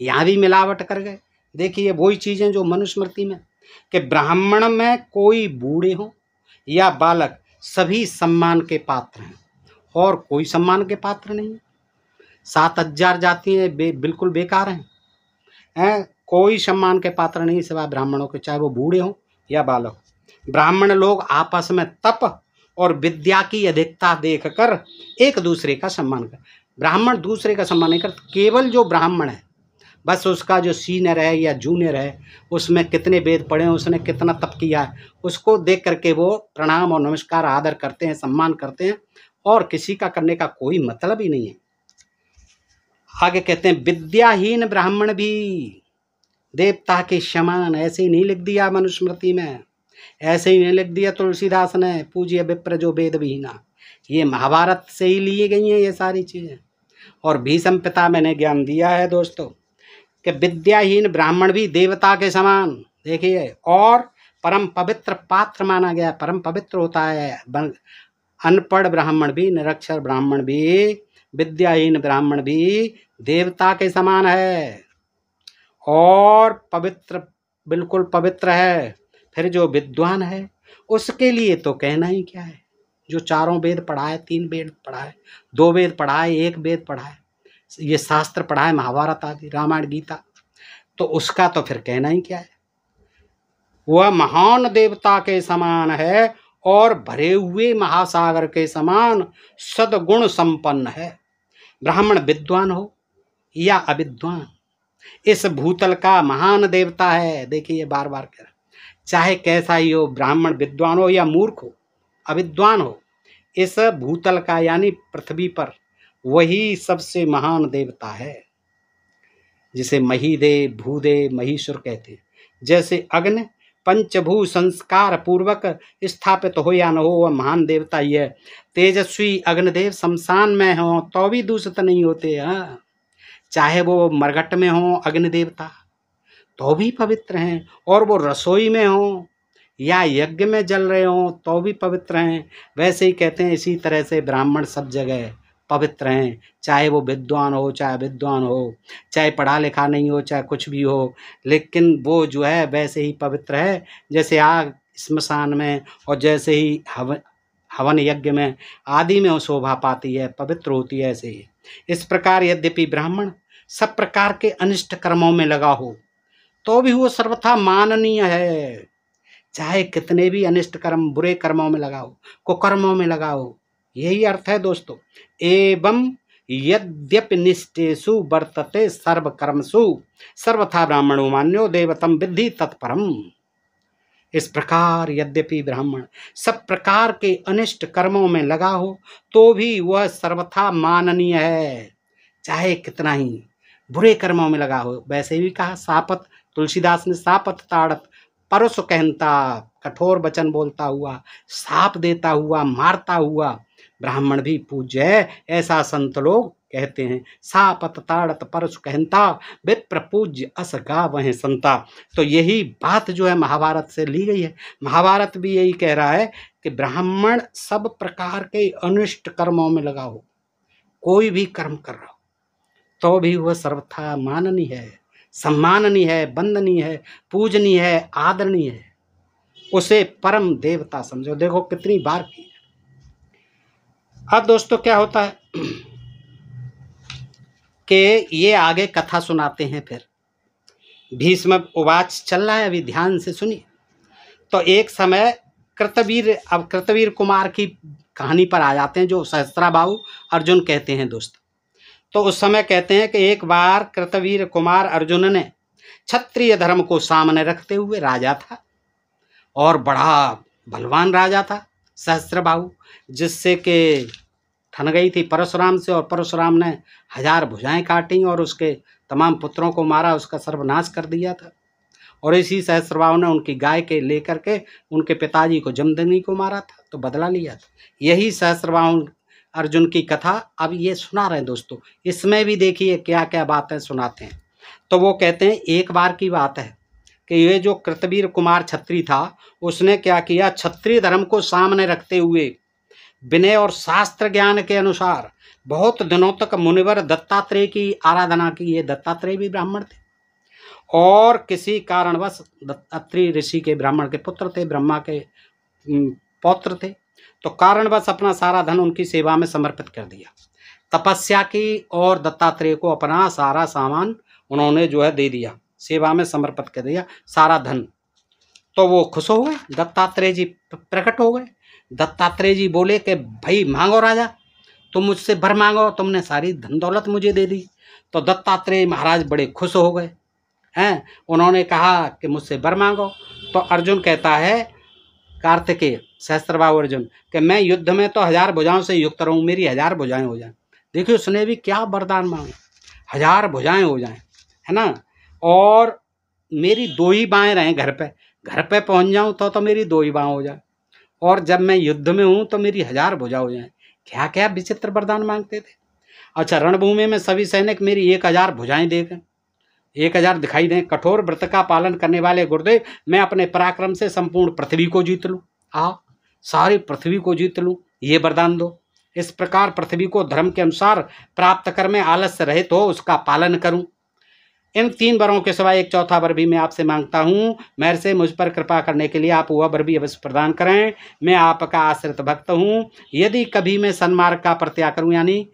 यहाँ भी मिलावट कर गए। देखिए वही चीज़ें जो मनुस्मृति में कि ब्राह्मण में कोई बूढ़े हो या बालक सभी सम्मान के पात्र हैं और कोई सम्मान के पात्र नहीं। 7,000 जातियाँ बिल्कुल बेकार हैं, कोई सम्मान के पात्र नहीं सिवाय ब्राह्मणों के, चाहे वो बूढ़े हों या बालक। ब्राह्मण लोग आपस में तप और विद्या की अधिकता देखकर एक दूसरे का सम्मान कर। ब्राह्मण दूसरे का सम्मान नहीं करते, केवल जो ब्राह्मण है बस उसका जो सीनियर है या जूनियर है, उसमें कितने वेद पढ़े हैं, उसने कितना तप किया है, उसको देख करके वो प्रणाम और नमस्कार आदर करते हैं, सम्मान करते हैं, और किसी का करने का कोई मतलब ही नहीं है। आगे कहते हैं विद्याहीन ब्राह्मण भी देवता के समान, ऐसे ही नहीं लिख दिया मनुस्मृति में, ऐसे ही नहीं लिख दिया तुलसीदास ने, पूज्य विप्र जो वेद विहीना। ये महाभारत से ही लिए गई हैं ये सारी चीज़ें। और भीष्म पिता मैंने ज्ञान दिया है दोस्तों कि विद्याहीन ब्राह्मण भी देवता के समान, देखिए, और परम पवित्र पात्र माना गया, परम पवित्र होता है। अनपढ़ ब्राह्मण भी, निरक्षर ब्राह्मण भी, विद्याहीन ब्राह्मण भी देवता के समान है और पवित्र, बिल्कुल पवित्र है। फिर जो विद्वान है उसके लिए तो कहना ही क्या है, जो 4 वेद पढ़ा है, 3 वेद पढ़ा है, 2 वेद पढ़ा है, 1 वेद पढ़ा है, ये शास्त्र पढ़ा है, महाभारत आदि, रामायण गीता, तो उसका तो फिर कहना ही क्या है। वह महान देवता के समान है और भरे हुए महासागर के समान सद्गुण संपन्न है। ब्राह्मण विद्वान हो या अविद्वान, इस भूतल का महान देवता है। देखिए बार बार कह रहा, चाहे कैसा ही हो, ब्राह्मण विद्वान हो या मूर्ख हो, अविद्वान हो, इस भूतल का यानी पृथ्वी पर वही सबसे महान देवता है, जिसे महीदेव, भूदेव, महीश्वर कहते हैं। जैसे अग्नि पंचभू संस्कार पूर्वक स्थापित हो या न हो, वह महान देवता ही है। तेजस्वी अग्निदेव शमशान में हो तो भी दूषित नहीं होते, हाँ, चाहे वो मरघट में हो अग्नि देवता तो भी पवित्र हैं, और वो रसोई में हो या यज्ञ में जल रहे हो तो भी पवित्र हैं। वैसे ही कहते हैं इसी तरह से ब्राह्मण सब जगह पवित्र हैं, चाहे वो विद्वान हो चाहे विद्वान हो, चाहे पढ़ा लिखा नहीं हो चाहे कुछ भी हो, लेकिन वो जो है वैसे ही पवित्र है जैसे आग स्मशान में और जैसे ही हवन यज्ञ में आदि में वो शोभा पाती है, पवित्र होती है, ऐसे ही। इस प्रकार यद्यपि ब्राह्मण सब प्रकार के अनिष्ट कर्मों में लगा हो तो भी वो सर्वथा माननीय है, चाहे कितने भी अनिष्ट कर्म, बुरे कर्मों में लगा हो, कुकर्मों में लगा हो। यही अर्थ है दोस्तों। एवं यद्यपि निष्ठेषु वर्तते सर्व कर्मसु सर्वथा ब्राह्मणो मान्यो देवतम विद्धि तत्परम। इस प्रकार यद्यपि ब्राह्मण सब प्रकार के अनिष्ट कर्मों में लगा हो तो भी वह सर्वथा माननीय है, चाहे कितना ही बुरे कर्मों में लगा हो। वैसे भी कहा सापत, तुलसीदास ने सापत ताड़त परुष कहता, कठोर वचन बोलता हुआ, साप देता हुआ, मारता हुआ ब्राह्मण भी पूज्य है, ऐसा संत लोग कहते हैं। सापत ताड़त परुष कहता विप्र पूज्य अस गावहिं संता। तो यही बात जो है महाभारत से ली गई है। महाभारत भी यही कह रहा है कि ब्राह्मण सब प्रकार के अनिष्ट कर्मों में लगा हो, कोई भी कर्म कर रहा हो तो भी वह सर्वथा माननीय है, सम्माननीय है, वंदनीय है, पूजनीय है, आदरणीय है, उसे परम देवता समझो। देखो कितनी बार की। अब दोस्तों क्या होता है कि ये आगे कथा सुनाते हैं। फिर भीष्म उवाच चल रहा है, अभी ध्यान से सुनिए। तो एक समय कृतवीर, अब कृतवीर कुमार की कहानी पर आ जाते हैं, जो सहस्त्राबाहु अर्जुन कहते हैं दोस्त। तो उस समय कहते हैं कि एक बार कृतवीर कुमार अर्जुन ने क्षत्रिय धर्म को सामने रखते हुए, राजा था और बड़ा बलवान राजा था सहस्त्रबाहु, जिससे कि ठन गई थी परशुराम से, और परशुराम ने 1000 भुजाएं काटी और उसके तमाम पुत्रों को मारा, उसका सर्वनाश कर दिया था। और इसी सहस्त्रबाहु ने उनकी गाय के लेकर के उनके पिताजी को जमदग्नि को मारा था, तो बदला लिया था। यही सहस्त्रबाहु अर्जुन की कथा अब ये सुना रहे हैं दोस्तों। इसमें भी देखिए क्या क्या बातें सुनाते हैं। तो वो कहते हैं एक बार की बात है, कि ये जो कृतवीर कुमार छत्री था उसने क्या किया, क्षत्रिय धर्म को सामने रखते हुए विनय और शास्त्र ज्ञान के अनुसार बहुत दिनों तक मुनिवर दत्तात्रेय की आराधना की। ये दत्तात्रेय भी ब्राह्मण थे और किसी कारणवश दत्तात्रेय ऋषि के ब्राह्मण के पुत्र थे, ब्रह्मा के पौत्र थे, तो कारणवश अपना सारा धन उनकी सेवा में समर्पित कर दिया, तपस्या की और दत्तात्रेय को अपना सारा सामान उन्होंने जो है दे दिया, सेवा में समर्पित कर दिया सारा धन। तो वो खुश हो गए, दत्तात्रेय जी प्रकट हो गए। दत्तात्रेय जी बोले कि भाई मांगो राजा, तुम मुझसे वर मांगो, तुमने सारी धन दौलत मुझे दे दी। तो दत्तात्रेय महाराज बड़े खुश हो गए हैं, उन्होंने कहा कि मुझसे वर मांगो। तो अर्जुन कहता है, कार्तिकेय सहस्त्रबाहु अर्जुन, कि मैं युद्ध में तो 1000 भुजाओं से युक्त रहूं, मेरी 1000 भुजाएं हो जाएं। देखिए उसने भी क्या वरदान मांगा, 1000 भुजाएं हो जाएं, है ना, और मेरी 2 ही बाहें रहें, घर पे पहुंच जाऊं तो मेरी 2 ही बाहें हो जाए, और जब मैं युद्ध में हूं तो मेरी 1000 भुजा हो जाए। क्या क्या विचित्र वरदान मांगते थे। अच्छा, रणभूमि में सभी सैनिक मेरी 1000 भुजाएं देखें, 1000 दिखाई दें। कठोर व्रत का पालन करने वाले गुरुदेव, मैं अपने पराक्रम से संपूर्ण पृथ्वी को जीत लूं, सारी पृथ्वी को जीत लूं, ये वरदान दो। इस प्रकार पृथ्वी को धर्म के अनुसार प्राप्त कर मैं आलस्य रहित हो उसका पालन करूं। इन 3 वरों के सिवाय एक चौथा वर भी मैं आपसे मांगता हूं। मेरे से मुझ पर कृपा करने के लिए आप वह वर भी अवश्य प्रदान करें। मैं आपका आश्रित भक्त हूं। यदि कभी मैं सन्मार्ग का परित्याग करूं, यानी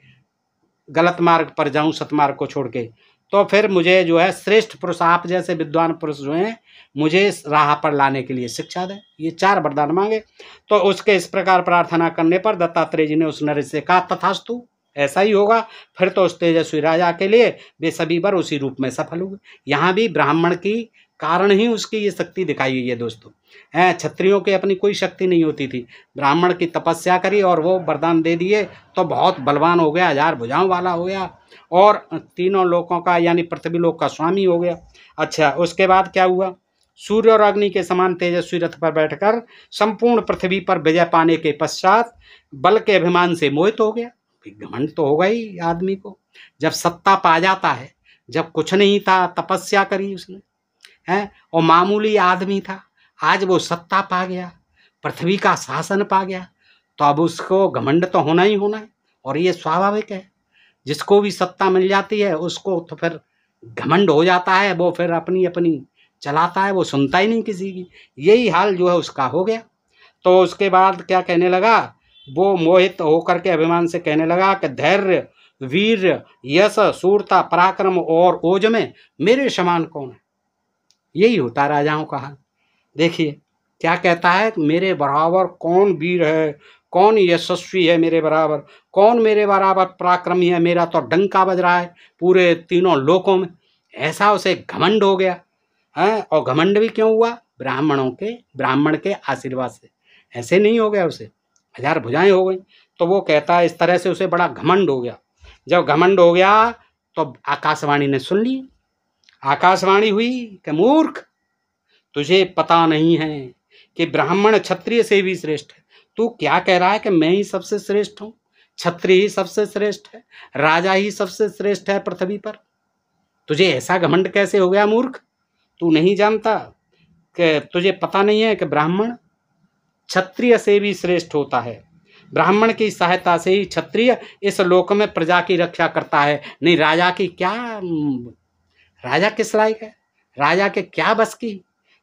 गलत मार्ग पर जाऊं, सतमार्ग को छोड़ के, तो फिर मुझे जो है श्रेष्ठ पुरुष, आप जैसे विद्वान पुरुष जो हैं, मुझे राह पर लाने के लिए शिक्षा दें। ये 4 वरदान मांगे। तो उसके इस प्रकार प्रार्थना करने पर दत्तात्रेय जी ने उस नर से कहा, तथास्तु, ऐसा ही होगा। फिर तो उस तेजस्वी राजा के लिए वे सभी वर उसी रूप में सफल हुए। यहाँ भी ब्राह्मण की कारण ही उसकी ये शक्ति दिखाई हुई है दोस्तों। क्षत्रियों की अपनी कोई शक्ति नहीं होती थी, ब्राह्मण की तपस्या करी और वो वरदान दे दिए तो बहुत बलवान हो गया, 1000 भुजाओं वाला हो गया और 3 लोकों का यानी पृथ्वी लोक का स्वामी हो गया। अच्छा, उसके बाद क्या हुआ, सूर्य और अग्नि के समान तेजस्वी रथ पर बैठकर संपूर्ण पृथ्वी पर विजय पाने के पश्चात बल के अभिमान से मोहित हो गया। घमंड तो होगा ही आदमी को, जब सत्ता पा जाता है। जब कुछ नहीं था, तपस्या करी उसने, है, और मामूली आदमी था, आज वो सत्ता पा गया, पृथ्वी का शासन पा गया, तो अब उसको घमंड तो होना ही होना है। और ये स्वाभाविक है, जिसको भी सत्ता मिल जाती है उसको तो फिर घमंड हो जाता है, वो फिर अपनी अपनी चलाता है, वो सुनता ही नहीं किसी की। यही हाल जो है उसका हो गया। तो उसके बाद क्या कहने लगा, वो मोहित होकर के अभिमान से कहने लगा कि धैर्य, वीर, यश, शूरता, पराक्रम और ओज में मेरे समान कौन है। यही होता राजाओं का हाल। देखिए क्या कहता है, मेरे बराबर कौन वीर है, कौन यशस्वी है मेरे बराबर, कौन मेरे बराबर पराक्रमी है, मेरा तो डंका बज रहा है पूरे 3 लोकों में। ऐसा उसे घमंड हो गया है। और घमंड भी क्यों हुआ, ब्राह्मण के आशीर्वाद से। ऐसे नहीं हो गया, उसे 1000 भुजाएं हो गई। तो वो कहता है इस तरह से उसे बड़ा घमंड हो गया। जब घमंड हो गया तो आकाशवाणी ने सुन ली। आकाशवाणी हुई कि मूर्ख, तुझे पता नहीं है कि ब्राह्मण क्षत्रिय से भी श्रेष्ठ है। तू क्या कह रहा है कि मैं ही सबसे श्रेष्ठ हूँ, क्षत्रिय ही सबसे श्रेष्ठ है, राजा ही सबसे श्रेष्ठ है पृथ्वी पर। तुझे ऐसा घमंड कैसे हो गया मूर्ख। तू नहीं जानता कि तुझे पता नहीं है कि ब्राह्मण क्षत्रिय से भी श्रेष्ठ होता है। ब्राह्मण की सहायता से ही क्षत्रिय इस लोक में प्रजा की रक्षा करता है। नहीं राजा की क्या, राजा किस लायक है, राजा के क्या बस की,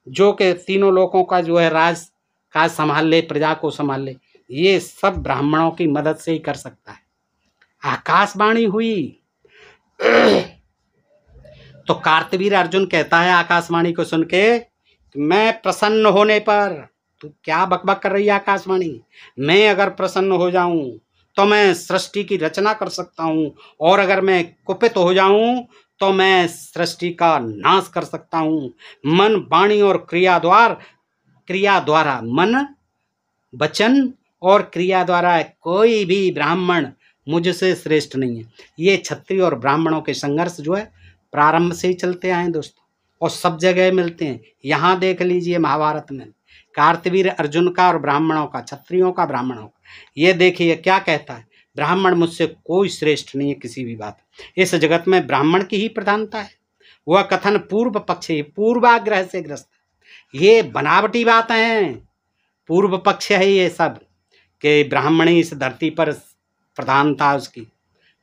जो कि 3 लोकों का जो है राज काज संभाल ले, प्रजा को संभाल ले। ये सब ब्राह्मणों की मदद से ही कर सकता है। आकाशवाणी हुई तो कार्तवीर अर्जुन कहता है आकाशवाणी को सुन के, मैं प्रसन्न होने पर, तू क्या बकबक कर रही है आकाशवाणी, मैं अगर प्रसन्न हो जाऊं तो मैं सृष्टि की रचना कर सकता हूं, और अगर मैं कुपित हो जाऊं तो मैं सृष्टि का नाश कर सकता हूं। मन, वाणी और क्रिया द्वारा, मन, वचन और क्रिया द्वारा कोई भी ब्राह्मण मुझसे श्रेष्ठ नहीं है। ये क्षत्रिय और ब्राह्मणों के संघर्ष जो है प्रारंभ से ही चलते आए दोस्तों, और सब जगह मिलते हैं। यहाँ देख लीजिए महाभारत में कार्तवीर अर्जुन का और ब्राह्मणों का, क्षत्रियों का ब्राह्मणों का। ये देखिए क्या कहता है, ब्राह्मण मुझसे कोई श्रेष्ठ नहीं है किसी भी बात। इस जगत में ब्राह्मण की ही प्रधानता है, वह कथन पूर्व पक्षी पूर्वाग्रह से ग्रस्त। ये बनावटी बातें हैं, पूर्व पक्ष है ये सब, कि ब्राह्मणी इस धरती पर प्रधानता उसकी,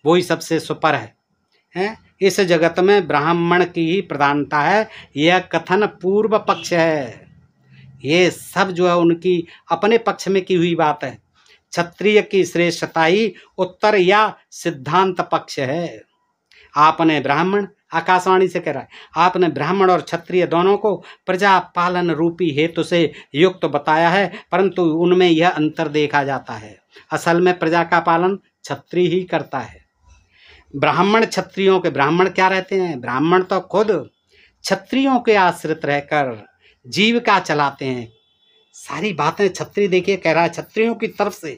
वही सबसे सुपर है। इस जगत में ब्राह्मण की ही प्रधानता है, यह कथन पूर्व पक्ष है। ये सब जो है उनकी अपने पक्ष में की हुई बात है। क्षत्रिय की श्रेष्ठता ही उत्तर या सिद्धांत पक्ष है। आपने ब्राह्मण, आकाशवाणी से कह रहा है, आपने ब्राह्मण और क्षत्रिय दोनों को प्रजा पालन रूपी हेतु से युक्त बताया है, परंतु उनमें यह अंतर देखा जाता है। असल में प्रजा का पालन क्षत्रिय ही करता है। ब्राह्मण क्षत्रियों के, ब्राह्मण क्या रहते हैं, ब्राह्मण तो खुद क्षत्रियों के आश्रित रहकर जीविका चलाते हैं। सारी बातें क्षत्रिय, देखिए कह रहा है क्षत्रियों की तरफ से,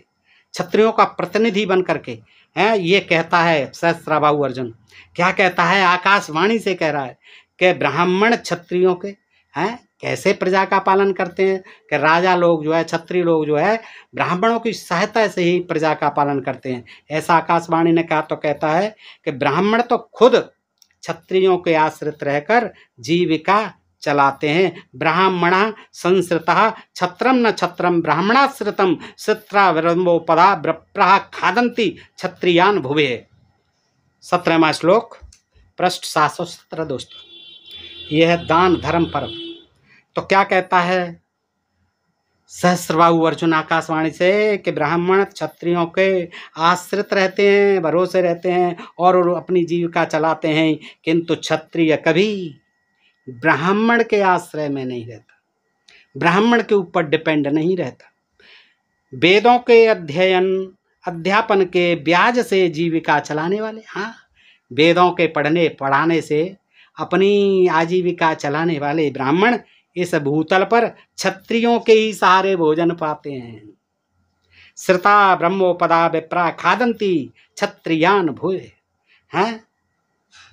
क्षत्रियों का प्रतिनिधि बन करके है ये कहता है सहस्त्रबाहु अर्जुन। क्या कहता है, आकाशवाणी से कह रहा है कि ब्राह्मण क्षत्रियों के हैं कैसे प्रजा का पालन करते हैं, कि राजा लोग जो है, क्षत्रिय लोग जो है, ब्राह्मणों की सहायता से ही प्रजा का पालन करते हैं। ऐसा आकाशवाणी ने कहा तो कहता है कि ब्राह्मण तो खुद क्षत्रियों के आश्रित रहकर जीविका चलाते हैं। ब्राह्मणा संसृतः छत्रम न छत्रम ब्राह्मणाश्रितम श्रुत्रावरम्भोपदा ब्रप्राह खादन्ति क्षत्रियान भुवे। 17वां श्लोक, पृष्ठ 717। दोस्तों यह है दान धर्म पर्व। तो क्या कहता है सहस्त्रबाहु अर्जुन आकाशवाणी से, कि ब्राह्मण क्षत्रियों के आश्रित रहते हैं, भरोसे रहते हैं और अपनी जीविका चलाते हैं, किंतु क्षत्रिय कभी ब्राह्मण के आश्रय में नहीं रहता, ब्राह्मण के ऊपर डिपेंड नहीं रहता। वेदों के अध्यापन के ब्याज से जीविका चलाने वाले, हाँ, वेदों के पढ़ाने से अपनी आजीविका चलाने वाले ब्राह्मण इस भूतल पर क्षत्रियों के ही सहारे भोजन पाते हैं। श्रुता ब्रह्मोपदा विप्रा खादंती क्षत्रियान भूय। हैं,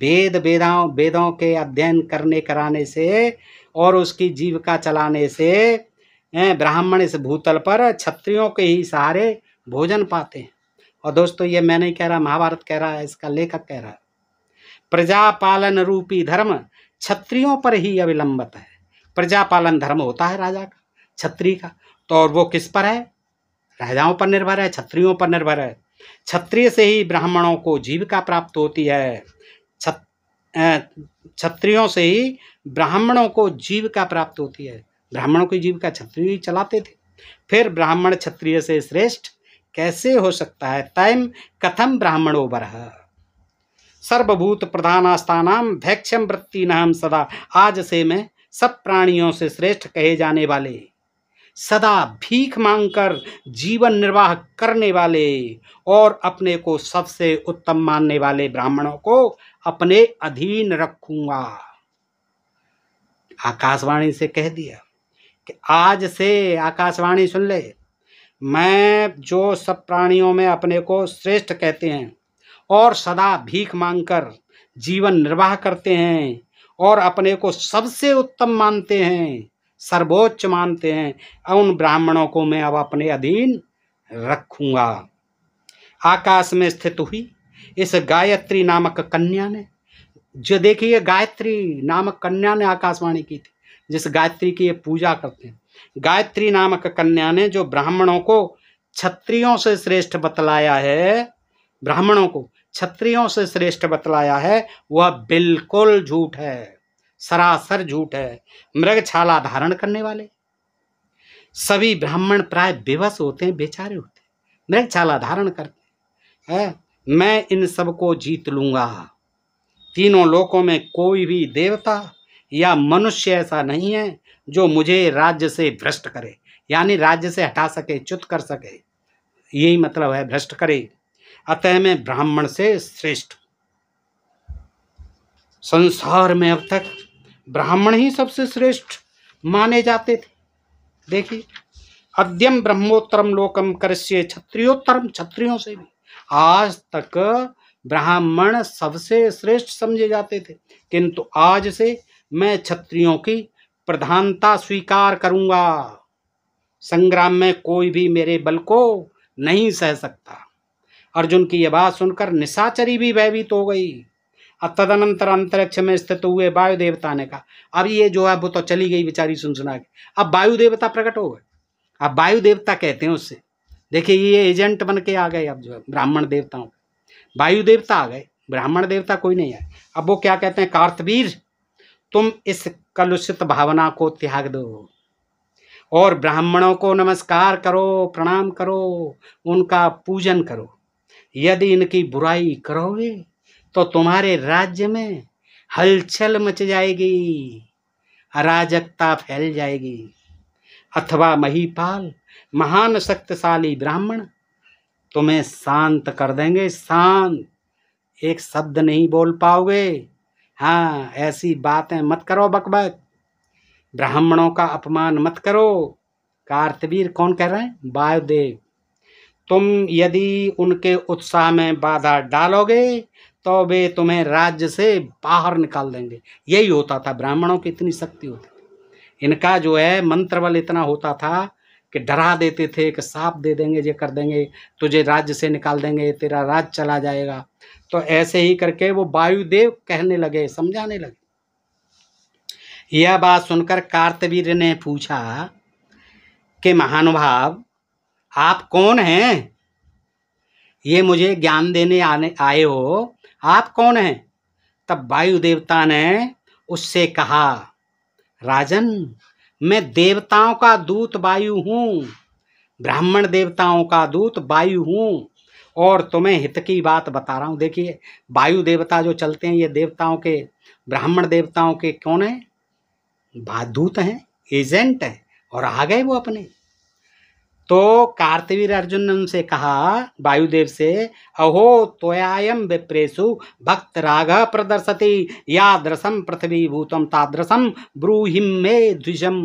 वेदों के अध्ययन करने कराने से और उसकी जीविका चलाने से ब्राह्मण इस भूतल पर क्षत्रियों के ही सहारे भोजन पाते हैं। और दोस्तों ये मैं नहीं कह रहा, महाभारत कह रहा है, इसका लेखक कह रहा है। प्रजा पालन रूपी धर्म क्षत्रियों पर ही अविलंबित है। प्रजा पालन धर्म होता है राजा का, क्षत्रिय का, तो और वो किस पर है, राजाओं पर निर्भर है, क्षत्रियों पर निर्भर है। क्षत्रिय से ही ब्राह्मणों को जीविका प्राप्त होती है, क्षत्रियों से ही ब्राह्मणों को जीविका प्राप्त होती है। ब्राह्मणों की जीविका क्षत्रिय ही चलाते थे। फिर ब्राह्मण क्षत्रिय से श्रेष्ठ कैसे हो सकता है। तैम कथम ब्राह्मणो बरह सर्वभूत प्रधानास्तानाम भैक्षम वृत्ति नाम सदा। आज से मैं सब प्राणियों से श्रेष्ठ कहे जाने वाले, सदा भीख मांगकर जीवन निर्वाह करने वाले और अपने को सबसे उत्तम मानने वाले ब्राह्मणों को अपने अधीन रखूंगा। आकाशवाणी से कह दिया कि आज से, आकाशवाणी सुन ले, मैं जो सब प्राणियों में अपने को श्रेष्ठ कहते हैं और सदा भीख मांगकर जीवन निर्वाह करते हैं और अपने को सबसे उत्तम मानते हैं, सर्वोच्च मानते हैं, उन ब्राह्मणों को मैं अब अपने अधीन रखूंगा। आकाश में स्थित हुई इस गायत्री नामक कन्या ने, जो देखिए गायत्री नामक कन्या ने आकाशवाणी की थी, जिस गायत्री की ये पूजा करते हैं, गायत्री नामक कन्या ने जो ब्राह्मणों को क्षत्रियों से श्रेष्ठ बतलाया है, ब्राह्मणों को क्षत्रियों से श्रेष्ठ बतलाया है, वह बिल्कुल झूठ है, सरासर झूठ है। मृगछाला धारण करने वाले सभी ब्राह्मण प्राय बेबस होते हैं, बेचारे होते हैं, मृगछाला धारण करते हैं। मैं इन सबको जीत लूंगा। तीनों लोकों में कोई भी देवता या मनुष्य ऐसा नहीं है जो मुझे राज्य से भ्रष्ट करे, यानी राज्य से हटा सके, च्युत कर सके, यही मतलब है भ्रष्ट करे। अतः मैं ब्राह्मण से श्रेष्ठ। संसार में अब तक ब्राह्मण ही सबसे श्रेष्ठ माने जाते थे। देखिए, अद्यम ब्रह्मोत्तरम लोकम करस्ये क्षत्रियोत्तरम, क्षत्रियों से भी आज तक ब्राह्मण सबसे श्रेष्ठ समझे जाते थे, किंतु आज से मैं क्षत्रियों की प्रधानता स्वीकार करूंगा। संग्राम में कोई भी मेरे बल को नहीं सह सकता। अर्जुन की यह बात सुनकर निशाचरी भी भयभीत हो गई। तदनंतर अंतरिक्ष में स्थित हुए वायु देवता ने कहा। अब ये जो है वो तो चली गई बेचारी सुन सुना के। अब वायु देवता प्रकट हो गए। अब वायु देवता कहते हैं उससे, देखिए ये एजेंट बन के आ गए। अब जो है ब्राह्मण देवताओं, वायु देवता आ गए, ब्राह्मण देवता कोई नहीं आए। अब वो क्या कहते हैं, कार्तवीर तुम इस कलुषित भावना को त्याग दो और ब्राह्मणों को नमस्कार करो, प्रणाम करो, उनका पूजन करो। यदि इनकी बुराई करोगे तो तुम्हारे राज्य में हलचल मच जाएगी, अराजकता फैल जाएगी, अथवा महीपाल महान शक्तिशाली ब्राह्मण तुम्हें शांत कर देंगे। शांत, एक शब्द नहीं बोल पाओगे। हाँ, ऐसी बातें मत करो, बकबक, ब्राह्मणों का अपमान मत करो। कार्तवीर कौन कह रहे हैं, वायुदेव। तुम यदि उनके उत्साह में बाधा डालोगे तो वे तुम्हें राज्य से बाहर निकाल देंगे। यही होता था, ब्राह्मणों की इतनी शक्ति होती थी, इनका जो है मंत्र बल इतना होता था कि डरा देते थे कि साफ दे देंगे, ये कर देंगे, तुझे राज्य से निकाल देंगे, तेरा राज्य चला जाएगा। तो ऐसे ही करके वो वायुदेव कहने लगे, समझाने लगे। यह बात सुनकर कार्तवीर ने पूछा कि महानुभाव आप कौन हैं, ये मुझे ज्ञान देने आए हो, आप कौन हैं। तब वायु देवता ने उससे कहा, राजन मैं देवताओं का दूत वायु हूँ, ब्राह्मण देवताओं का दूत वायु हूँ और तुम्हें हित की बात बता रहा हूँ। देखिए वायु देवता जो चलते हैं ये देवताओं के, ब्राह्मण देवताओं के कौन है, दूत हैं, एजेंट है, और आ गए वो अपने। तो कार्तवीर अर्जुन ने उनसे कहा, वायुदेव से, अहो त्वयायम विप्रेषु भक्त राग प्रदर्शति यादृशम पृथ्वी भूतम तादृशम ब्रूहिम मे द्विजम।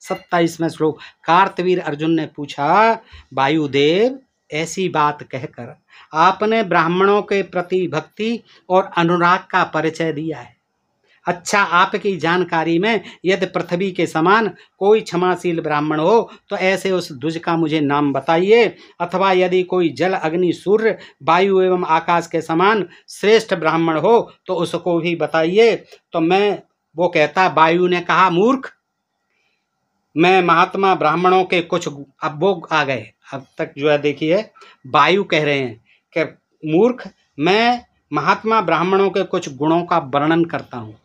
27वां श्लोक। कार्तवीर अर्जुन ने पूछा, वायुदेव ऐसी बात कहकर आपने ब्राह्मणों के प्रति भक्ति और अनुराग का परिचय दिया है। अच्छा, आपकी जानकारी में यदि पृथ्वी के समान कोई क्षमाशील ब्राह्मण हो तो ऐसे उस द्विज का मुझे नाम बताइए, अथवा यदि कोई जल अग्नि सूर्य वायु एवं आकाश के समान श्रेष्ठ ब्राह्मण हो तो उसको भी बताइए। तो मैं, वो कहता, वायु ने कहा, मूर्ख, मैं महात्मा ब्राह्मणों के कुछ, अब वो आ गए, अब तक जो है देखिए वायु कह रहे हैं कि मूर्ख, मैं महात्मा ब्राह्मणों के कुछ गुणों का वर्णन करता हूँ।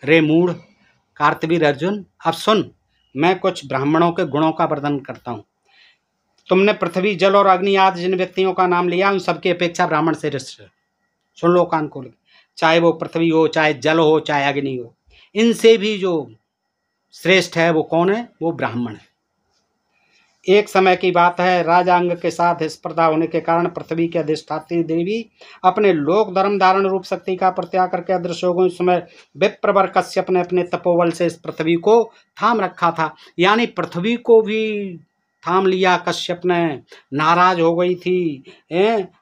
रे मूढ़ कार्तवीर अर्जुन, अब सुन, मैं कुछ ब्राह्मणों के गुणों का वर्णन करता हूँ। तुमने पृथ्वी जल और अग्नि आदि जिन व्यक्तियों का नाम लिया उन सबकी अपेक्षा ब्राह्मण श्रेष्ठ है। सुन लो कान खोल, चाहे वो पृथ्वी हो, चाहे जल हो, चाहे अग्नि हो, इनसे भी जो श्रेष्ठ है वो कौन है, वो ब्राह्मण है। एक समय की बात है, राजा अंग के साथ स्पर्धा होने के कारण पृथ्वी के अधिष्ठात्री देवी अपने लोक धर्म धारण रूप शक्ति का प्रत्याग करके अदृश्य हो गई। उस समय विप्रवर कश्यप ने अपने तपोबल से इस पृथ्वी को थाम रखा था, यानी पृथ्वी को भी थाम लिया कश्यप ने। नाराज हो गई थी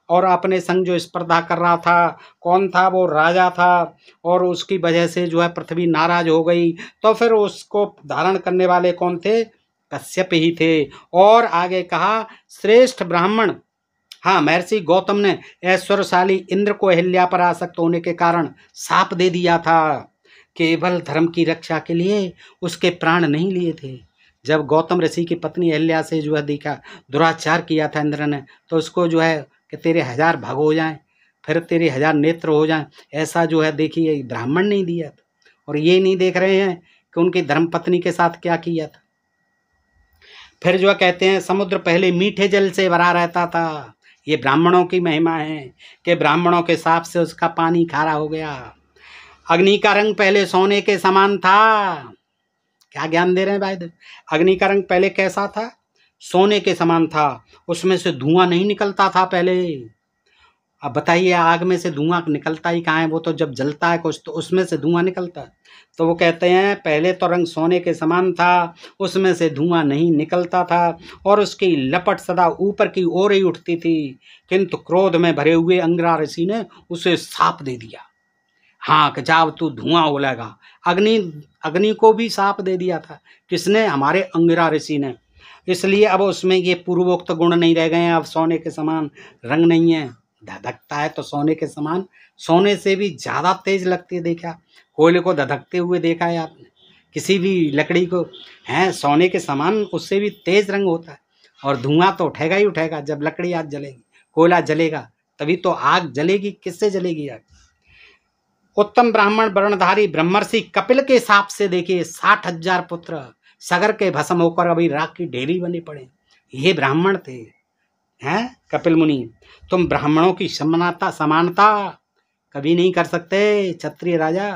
और अपने संग जो स्पर्धा कर रहा था, कौन था, वो राजा था, और उसकी वजह से जो है पृथ्वी नाराज हो गई। तो फिर उसको धारण करने वाले कौन थे, कश्यप ही थे। और आगे कहा, श्रेष्ठ ब्राह्मण, हाँ, महर्षि गौतम ने ऐश्वर्यशाली इंद्र को अहिल्या पर आसक्त होने के कारण शाप दे दिया था। केवल धर्म की रक्षा के लिए उसके प्राण नहीं लिए थे। जब गौतम ऋषि की पत्नी अहिल्या से जो है देखा दुराचार किया था इंद्र ने, तो उसको जो है कि तेरे 1000 भाग हो जाएं, फिर तेरे 1000 नेत्र हो जाएं, ऐसा जो है देखिए ब्राह्मण नहीं दिया था। और ये नहीं देख रहे हैं कि उनकी धर्मपत्नी के साथ क्या किया था। फिर जो कहते हैं, समुद्र पहले मीठे जल से भरा रहता था। ये ब्राह्मणों की महिमा है कि ब्राह्मणों के शाप से उसका पानी खारा हो गया। अग्नि का रंग पहले सोने के समान था। क्या ज्ञान दे रहे हैं भाई। अग्नि का रंग पहले कैसा था, सोने के समान था, उसमें से धुआं नहीं निकलता था पहले। अब बताइए, आग में से धुआं निकलता ही कहाँ है, वो तो जब जलता है कुछ तो उसमें से धुआं निकलता है। तो वो कहते हैं पहले तो रंग सोने के समान था, उसमें से धुआं नहीं निकलता था, और उसकी लपट सदा ऊपर की ओर ही उठती थी। किंतु क्रोध में भरे हुए अंगिरा ऋषि ने उसे शाप दे दिया। हाँ, कि जब तू धुआं उड़ेगा। अग्नि को भी शाप दे दिया था। किसने, हमारे अंगिरा ऋषि ने। इसलिए अब उसमें ये पूर्वोक्त गुण नहीं रह गए हैं, अब सोने के समान रंग नहीं है, धधकता है तो सोने के समान, सोने से भी ज़्यादा तेज लगती है। देखा कोयले को धधकते हुए देखा है आपने? किसी भी लकड़ी को हैं सोने के समान उससे भी तेज रंग होता है। और धुआं तो उठेगा ही उठेगा। जब लकड़ी आग जलेगी, कोयला जलेगा, तभी तो आग जलेगी। किससे जलेगी आग? उत्तम ब्राह्मण वर्णधारी ब्रह्मर्षि कपिल के हिसाब से देखिए 60,000 पुत्र सगर के भस्म होकर अभी राख की ढेरी बने पड़े। ये ब्राह्मण थे हैं कपिल मुनि। तुम ब्राह्मणों की समानता कभी नहीं कर सकते। क्षत्रिय राजा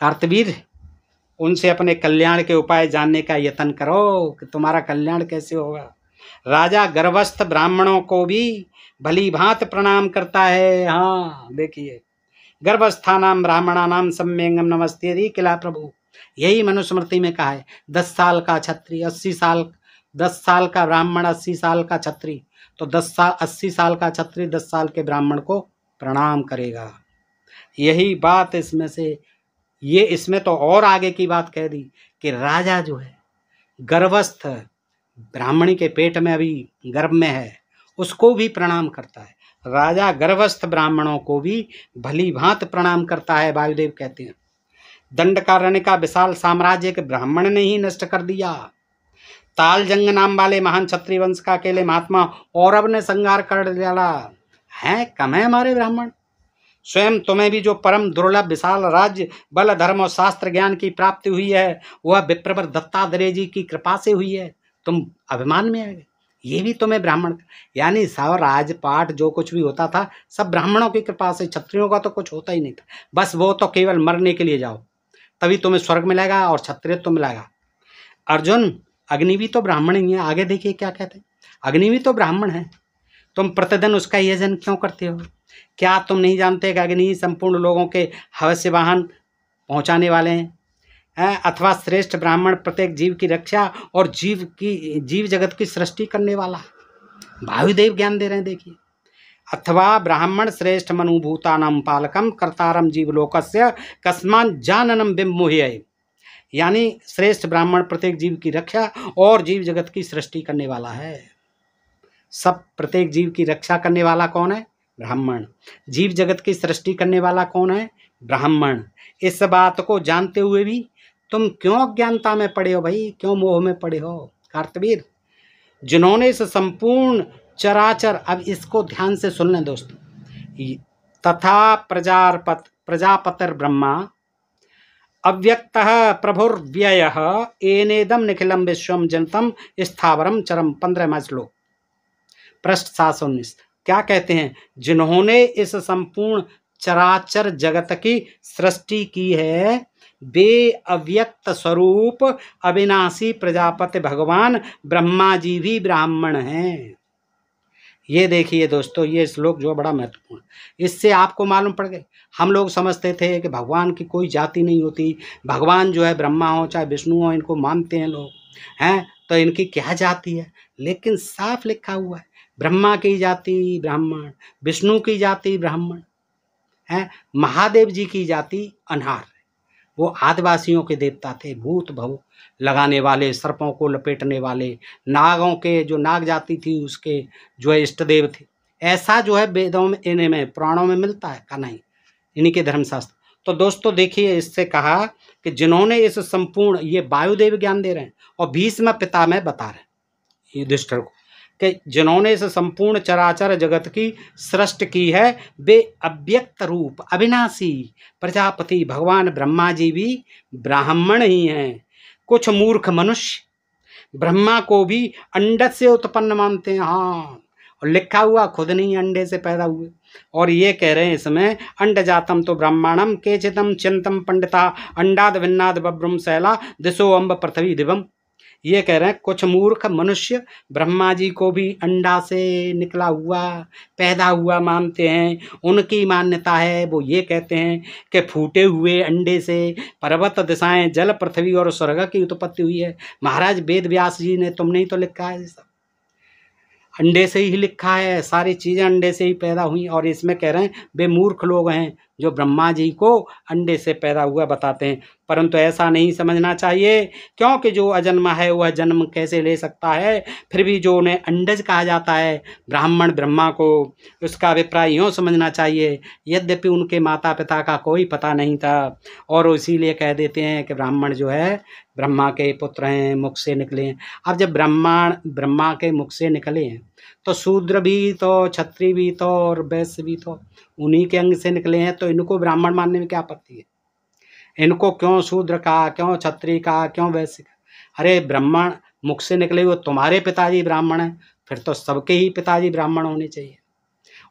कार्तवीर, उनसे अपने कल्याण के उपाय जानने का यत्न करो कि तुम्हारा कल्याण कैसे होगा। राजा गर्भस्थ ब्राह्मणों को भी भली भांत प्रणाम करता है। हाँ देखिए, गर्भस्थानाम ब्राह्मणानाम सम्यंगम नमस्ते किला प्रभु। यही मनुस्मृति में कहा है। 10 साल का क्षत्रिय 80 साल, 10 साल का ब्राह्मण 80 साल का क्षत्रिय, तो 80 साल का क्षत्रिय 10 साल के ब्राह्मण को प्रणाम करेगा। यही बात इसमें से, ये इसमें तो और आगे की बात कह दी कि राजा जो है गर्भस्थ ब्राह्मणी के पेट में अभी गर्भ में है, उसको भी प्रणाम करता है। राजा गर्भस्थ ब्राह्मणों को भी भली भांत प्रणाम करता है। वायुदेव कहते हैं दंडकारण्य का विशाल साम्राज्य के ब्राह्मण ने ही नष्ट कर दिया। तालजंग नाम वाले महान क्षत्रिय वंश का अकेले महात्मा औरव ने संहार कर डाला है। कम है हमारे ब्राह्मण? स्वयं तुम्हें भी जो परम दुर्लभ विशाल राज्य बल धर्म और शास्त्र ज्ञान की प्राप्ति हुई है, वह विप्रवर दत्तात्रेय जी की कृपा से हुई है। तुम अभिमान में आ गए। ये भी तुम्हें ब्राह्मण, यानी सब राजपाट जो कुछ भी होता था सब ब्राह्मणों की कृपा से। क्षत्रियों का तो कुछ होता ही नहीं था। बस वो तो केवल मरने के लिए जाओ, तभी तुम्हें स्वर्ग मिलेगा और क्षत्रियत्व मिलेगा। अर्जुन, अग्नि भी तो ब्राह्मण ही है। आगे देखिए क्या कहते हैं, अग्नि भी तो ब्राह्मण है। तुम प्रतिदिन उसका यजन क्यों करते हो? क्या तुम नहीं जानते कि अग्नि संपूर्ण लोगों के हवस्य वाहन पहुंचाने वाले हैं? अथवा श्रेष्ठ ब्राह्मण प्रत्येक जीव की रक्षा और जीव जगत की सृष्टि करने वाला। वायुदेव ज्ञान दे रहे हैं देखिए। अथवा ब्राह्मण श्रेष्ठ मनुभूतानां पालकम कर्तारम जीवलोकस्य कस्मान जाननम विमोह्य। यानी श्रेष्ठ ब्राह्मण प्रत्येक जीव की रक्षा और जीव जगत की सृष्टि करने वाला है। सब प्रत्येक जीव की रक्षा करने वाला कौन है? ब्राह्मण। जीव जगत की सृष्टि करने वाला कौन है? ब्राह्मण। इस बात को जानते हुए भी तुम क्यों अज्ञानता में पड़े हो भाई? क्यों मोह में पड़े हो? कार्तवीर, जिन्होंने इस संपूर्ण चराचर, अब इसको ध्यान से सुन लें दोस्तों, तथा प्रजापतिर ब्रह्मा अव्यक्तः प्रभुर्व्ययः एनेदम निखिलम विश्वम जनतम स्थावरम चरम। 15वां श्लोक, पृष्ठ 719। क्या कहते हैं? जिन्होंने इस संपूर्ण चराचर जगत की सृष्टि की है, वे अव्यक्त स्वरूप अविनाशी प्रजापति भगवान ब्रह्मा जी भी ब्राह्मण हैं। ये देखिए दोस्तों, ये श्लोक जो बड़ा महत्वपूर्ण, इससे आपको मालूम पड़ गए। हम लोग समझते थे कि भगवान की कोई जाति नहीं होती, भगवान जो है ब्रह्मा हो चाहे विष्णु हो, इनको मानते हैं लोग हैं, तो इनकी क्या जाति है? लेकिन साफ लिखा हुआ है, ब्रह्मा की जाति ब्राह्मण, विष्णु की जाति ब्राह्मण है, महादेव जी की जाति अनहार। वो आदिवासियों के देवता थे, भूत भव लगाने वाले, सर्पों को लपेटने वाले, नागों के जो नाग जाति थी उसके जो है इष्ट देव थे। ऐसा जो है वेदों में, इन्हें में पुराणों में मिलता है का नहीं, इन्हीं के धर्मशास्त्र। तो दोस्तों देखिए, इससे कहा कि जिन्होंने इस संपूर्ण, ये वायुदेव ज्ञान दे रहे हैं और भीष्म पितामह बता रहे हैं युधिष्ठिर को कि जिन्होंने इस संपूर्ण चराचर जगत की सृष्टि की है, वे अव्यक्त रूप अविनाशी प्रजापति भगवान ब्रह्मा जी भी ब्राह्मण ही हैं। कुछ मूर्ख मनुष्य ब्रह्मा को भी अंड से उत्पन्न मानते हैं। हाँ, और लिखा हुआ खुद नहीं अंडे से पैदा हुए, और ये कह रहे हैं इसमें अंड जातम तो ब्राह्मणम केचितम चिंतम पंडिता अंडाद भिन्नाद बब्रम शैला दिशो अम्ब पृथ्वी दिवम। ये कह रहे हैं कुछ मूर्ख मनुष्य ब्रह्मा जी को भी अंडा से निकला हुआ पैदा हुआ मानते हैं। उनकी मान्यता है, वो ये कहते हैं कि फूटे हुए अंडे से पर्वत दिशाएं जल पृथ्वी और स्वर्ग की उत्पत्ति हुई है। महाराज वेद व्यास जी ने तुमने ही तो लिखा है, सब अंडे से ही लिखा है, सारी चीज़ें अंडे से ही पैदा हुई। और इसमें कह रहे हैं वे मूर्ख लोग हैं जो ब्रह्मा जी को अंडे से पैदा हुआ बताते हैं। परंतु ऐसा नहीं समझना चाहिए, क्योंकि जो अजन्मा है वह जन्म कैसे ले सकता है। फिर भी जो उन्हें अंडज कहा जाता है ब्राह्मण ब्रह्मा को, उसका अभिप्राय यूँ समझना चाहिए, यद्यपि उनके माता पिता का कोई पता नहीं था और इसीलिए कह देते हैं कि ब्राह्मण जो है ब्रह्मा के पुत्र हैं, मुख से निकले हैं। अब जब ब्रह्मा के मुख से निकले हैं तो शूद्र भी तो, क्षत्रिय भी तो और वैश्य भी तो उन्हीं के अंग से निकले हैं, तो इनको ब्राह्मण मानने में क्या आपत्ति है? इनको क्यों शूद्र कहा, क्यों क्षत्रिय कहा, क्यों वैश्य कहा? अरे ब्राह्मण मुख से निकले हुए तुम्हारे पिताजी ब्राह्मण हैं, फिर तो सबके ही पिताजी ब्राह्मण होने चाहिए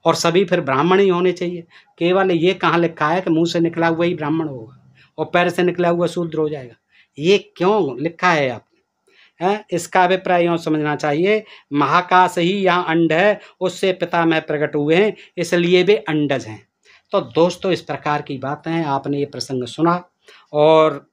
और सभी फिर ब्राह्मण ही होने चाहिए। केवल ये कहाँ लिखा है कि मुंह से निकला हुआ ही ब्राह्मण होगा और पैर से निकला हुआ शूद्र हो जाएगा? ये क्यों लिखा है आपने? इसका अभिप्राय यूँ समझना चाहिए, महाकाश ही यहाँ अंड है, उससे पिता में प्रकट हुए हैं, इसलिए वे अंडज हैं। तो दोस्तों इस प्रकार की बातें हैं। आपने ये प्रसंग सुना और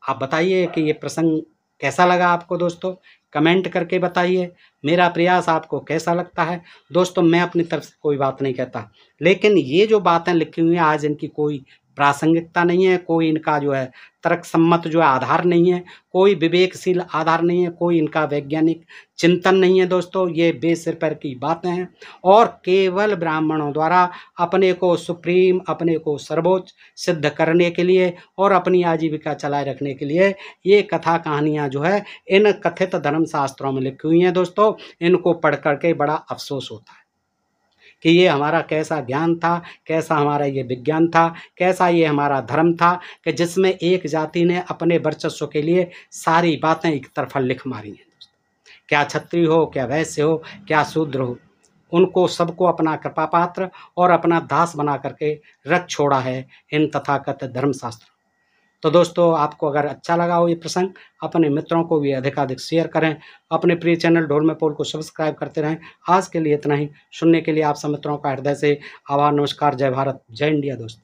आप बताइए कि ये प्रसंग कैसा लगा आपको दोस्तों, कमेंट करके बताइए। मेरा प्रयास आपको कैसा लगता है दोस्तों? मैं अपनी तरफ से कोई बात नहीं कहता, लेकिन ये जो बातें लिखी हुई हैं आज इनकी कोई प्रासंगिकता नहीं है, कोई इनका जो है तर्कसम्मत जो है आधार नहीं है, कोई विवेकशील आधार नहीं है, कोई इनका वैज्ञानिक चिंतन नहीं है दोस्तों। ये बेसिर पैर की बातें हैं और केवल ब्राह्मणों द्वारा अपने को सुप्रीम, अपने को सर्वोच्च सिद्ध करने के लिए और अपनी आजीविका चलाए रखने के लिए ये कथा कहानियाँ जो है इन कथित धर्मशास्त्रों में लिखी हुई हैं दोस्तों। इनको पढ़ करके बड़ा अफसोस होता है कि ये हमारा कैसा ज्ञान था, कैसा हमारा ये विज्ञान था, कैसा ये हमारा धर्म था कि जिसमें एक जाति ने अपने वर्चस्व के लिए सारी बातें एक तरफा लिख मारी हैं दोस्तों। क्या क्षत्रिय हो, क्या वैश्य हो, क्या शूद्र हो, उनको सबको अपना कृपा पात्र और अपना दास बना करके रख छोड़ा है इन तथाकथित धर्मशास्त्र। तो दोस्तों आपको अगर अच्छा लगा हो ये प्रसंग, अपने मित्रों को भी अधिकाधिक शेयर करें, अपने प्रिय चैनल ढोल में पोल को सब्सक्राइब करते रहें। आज के लिए इतना ही। सुनने के लिए आप सब मित्रों का हृदय से आभार, नमस्कार, जय भारत, जय इंडिया दोस्तों।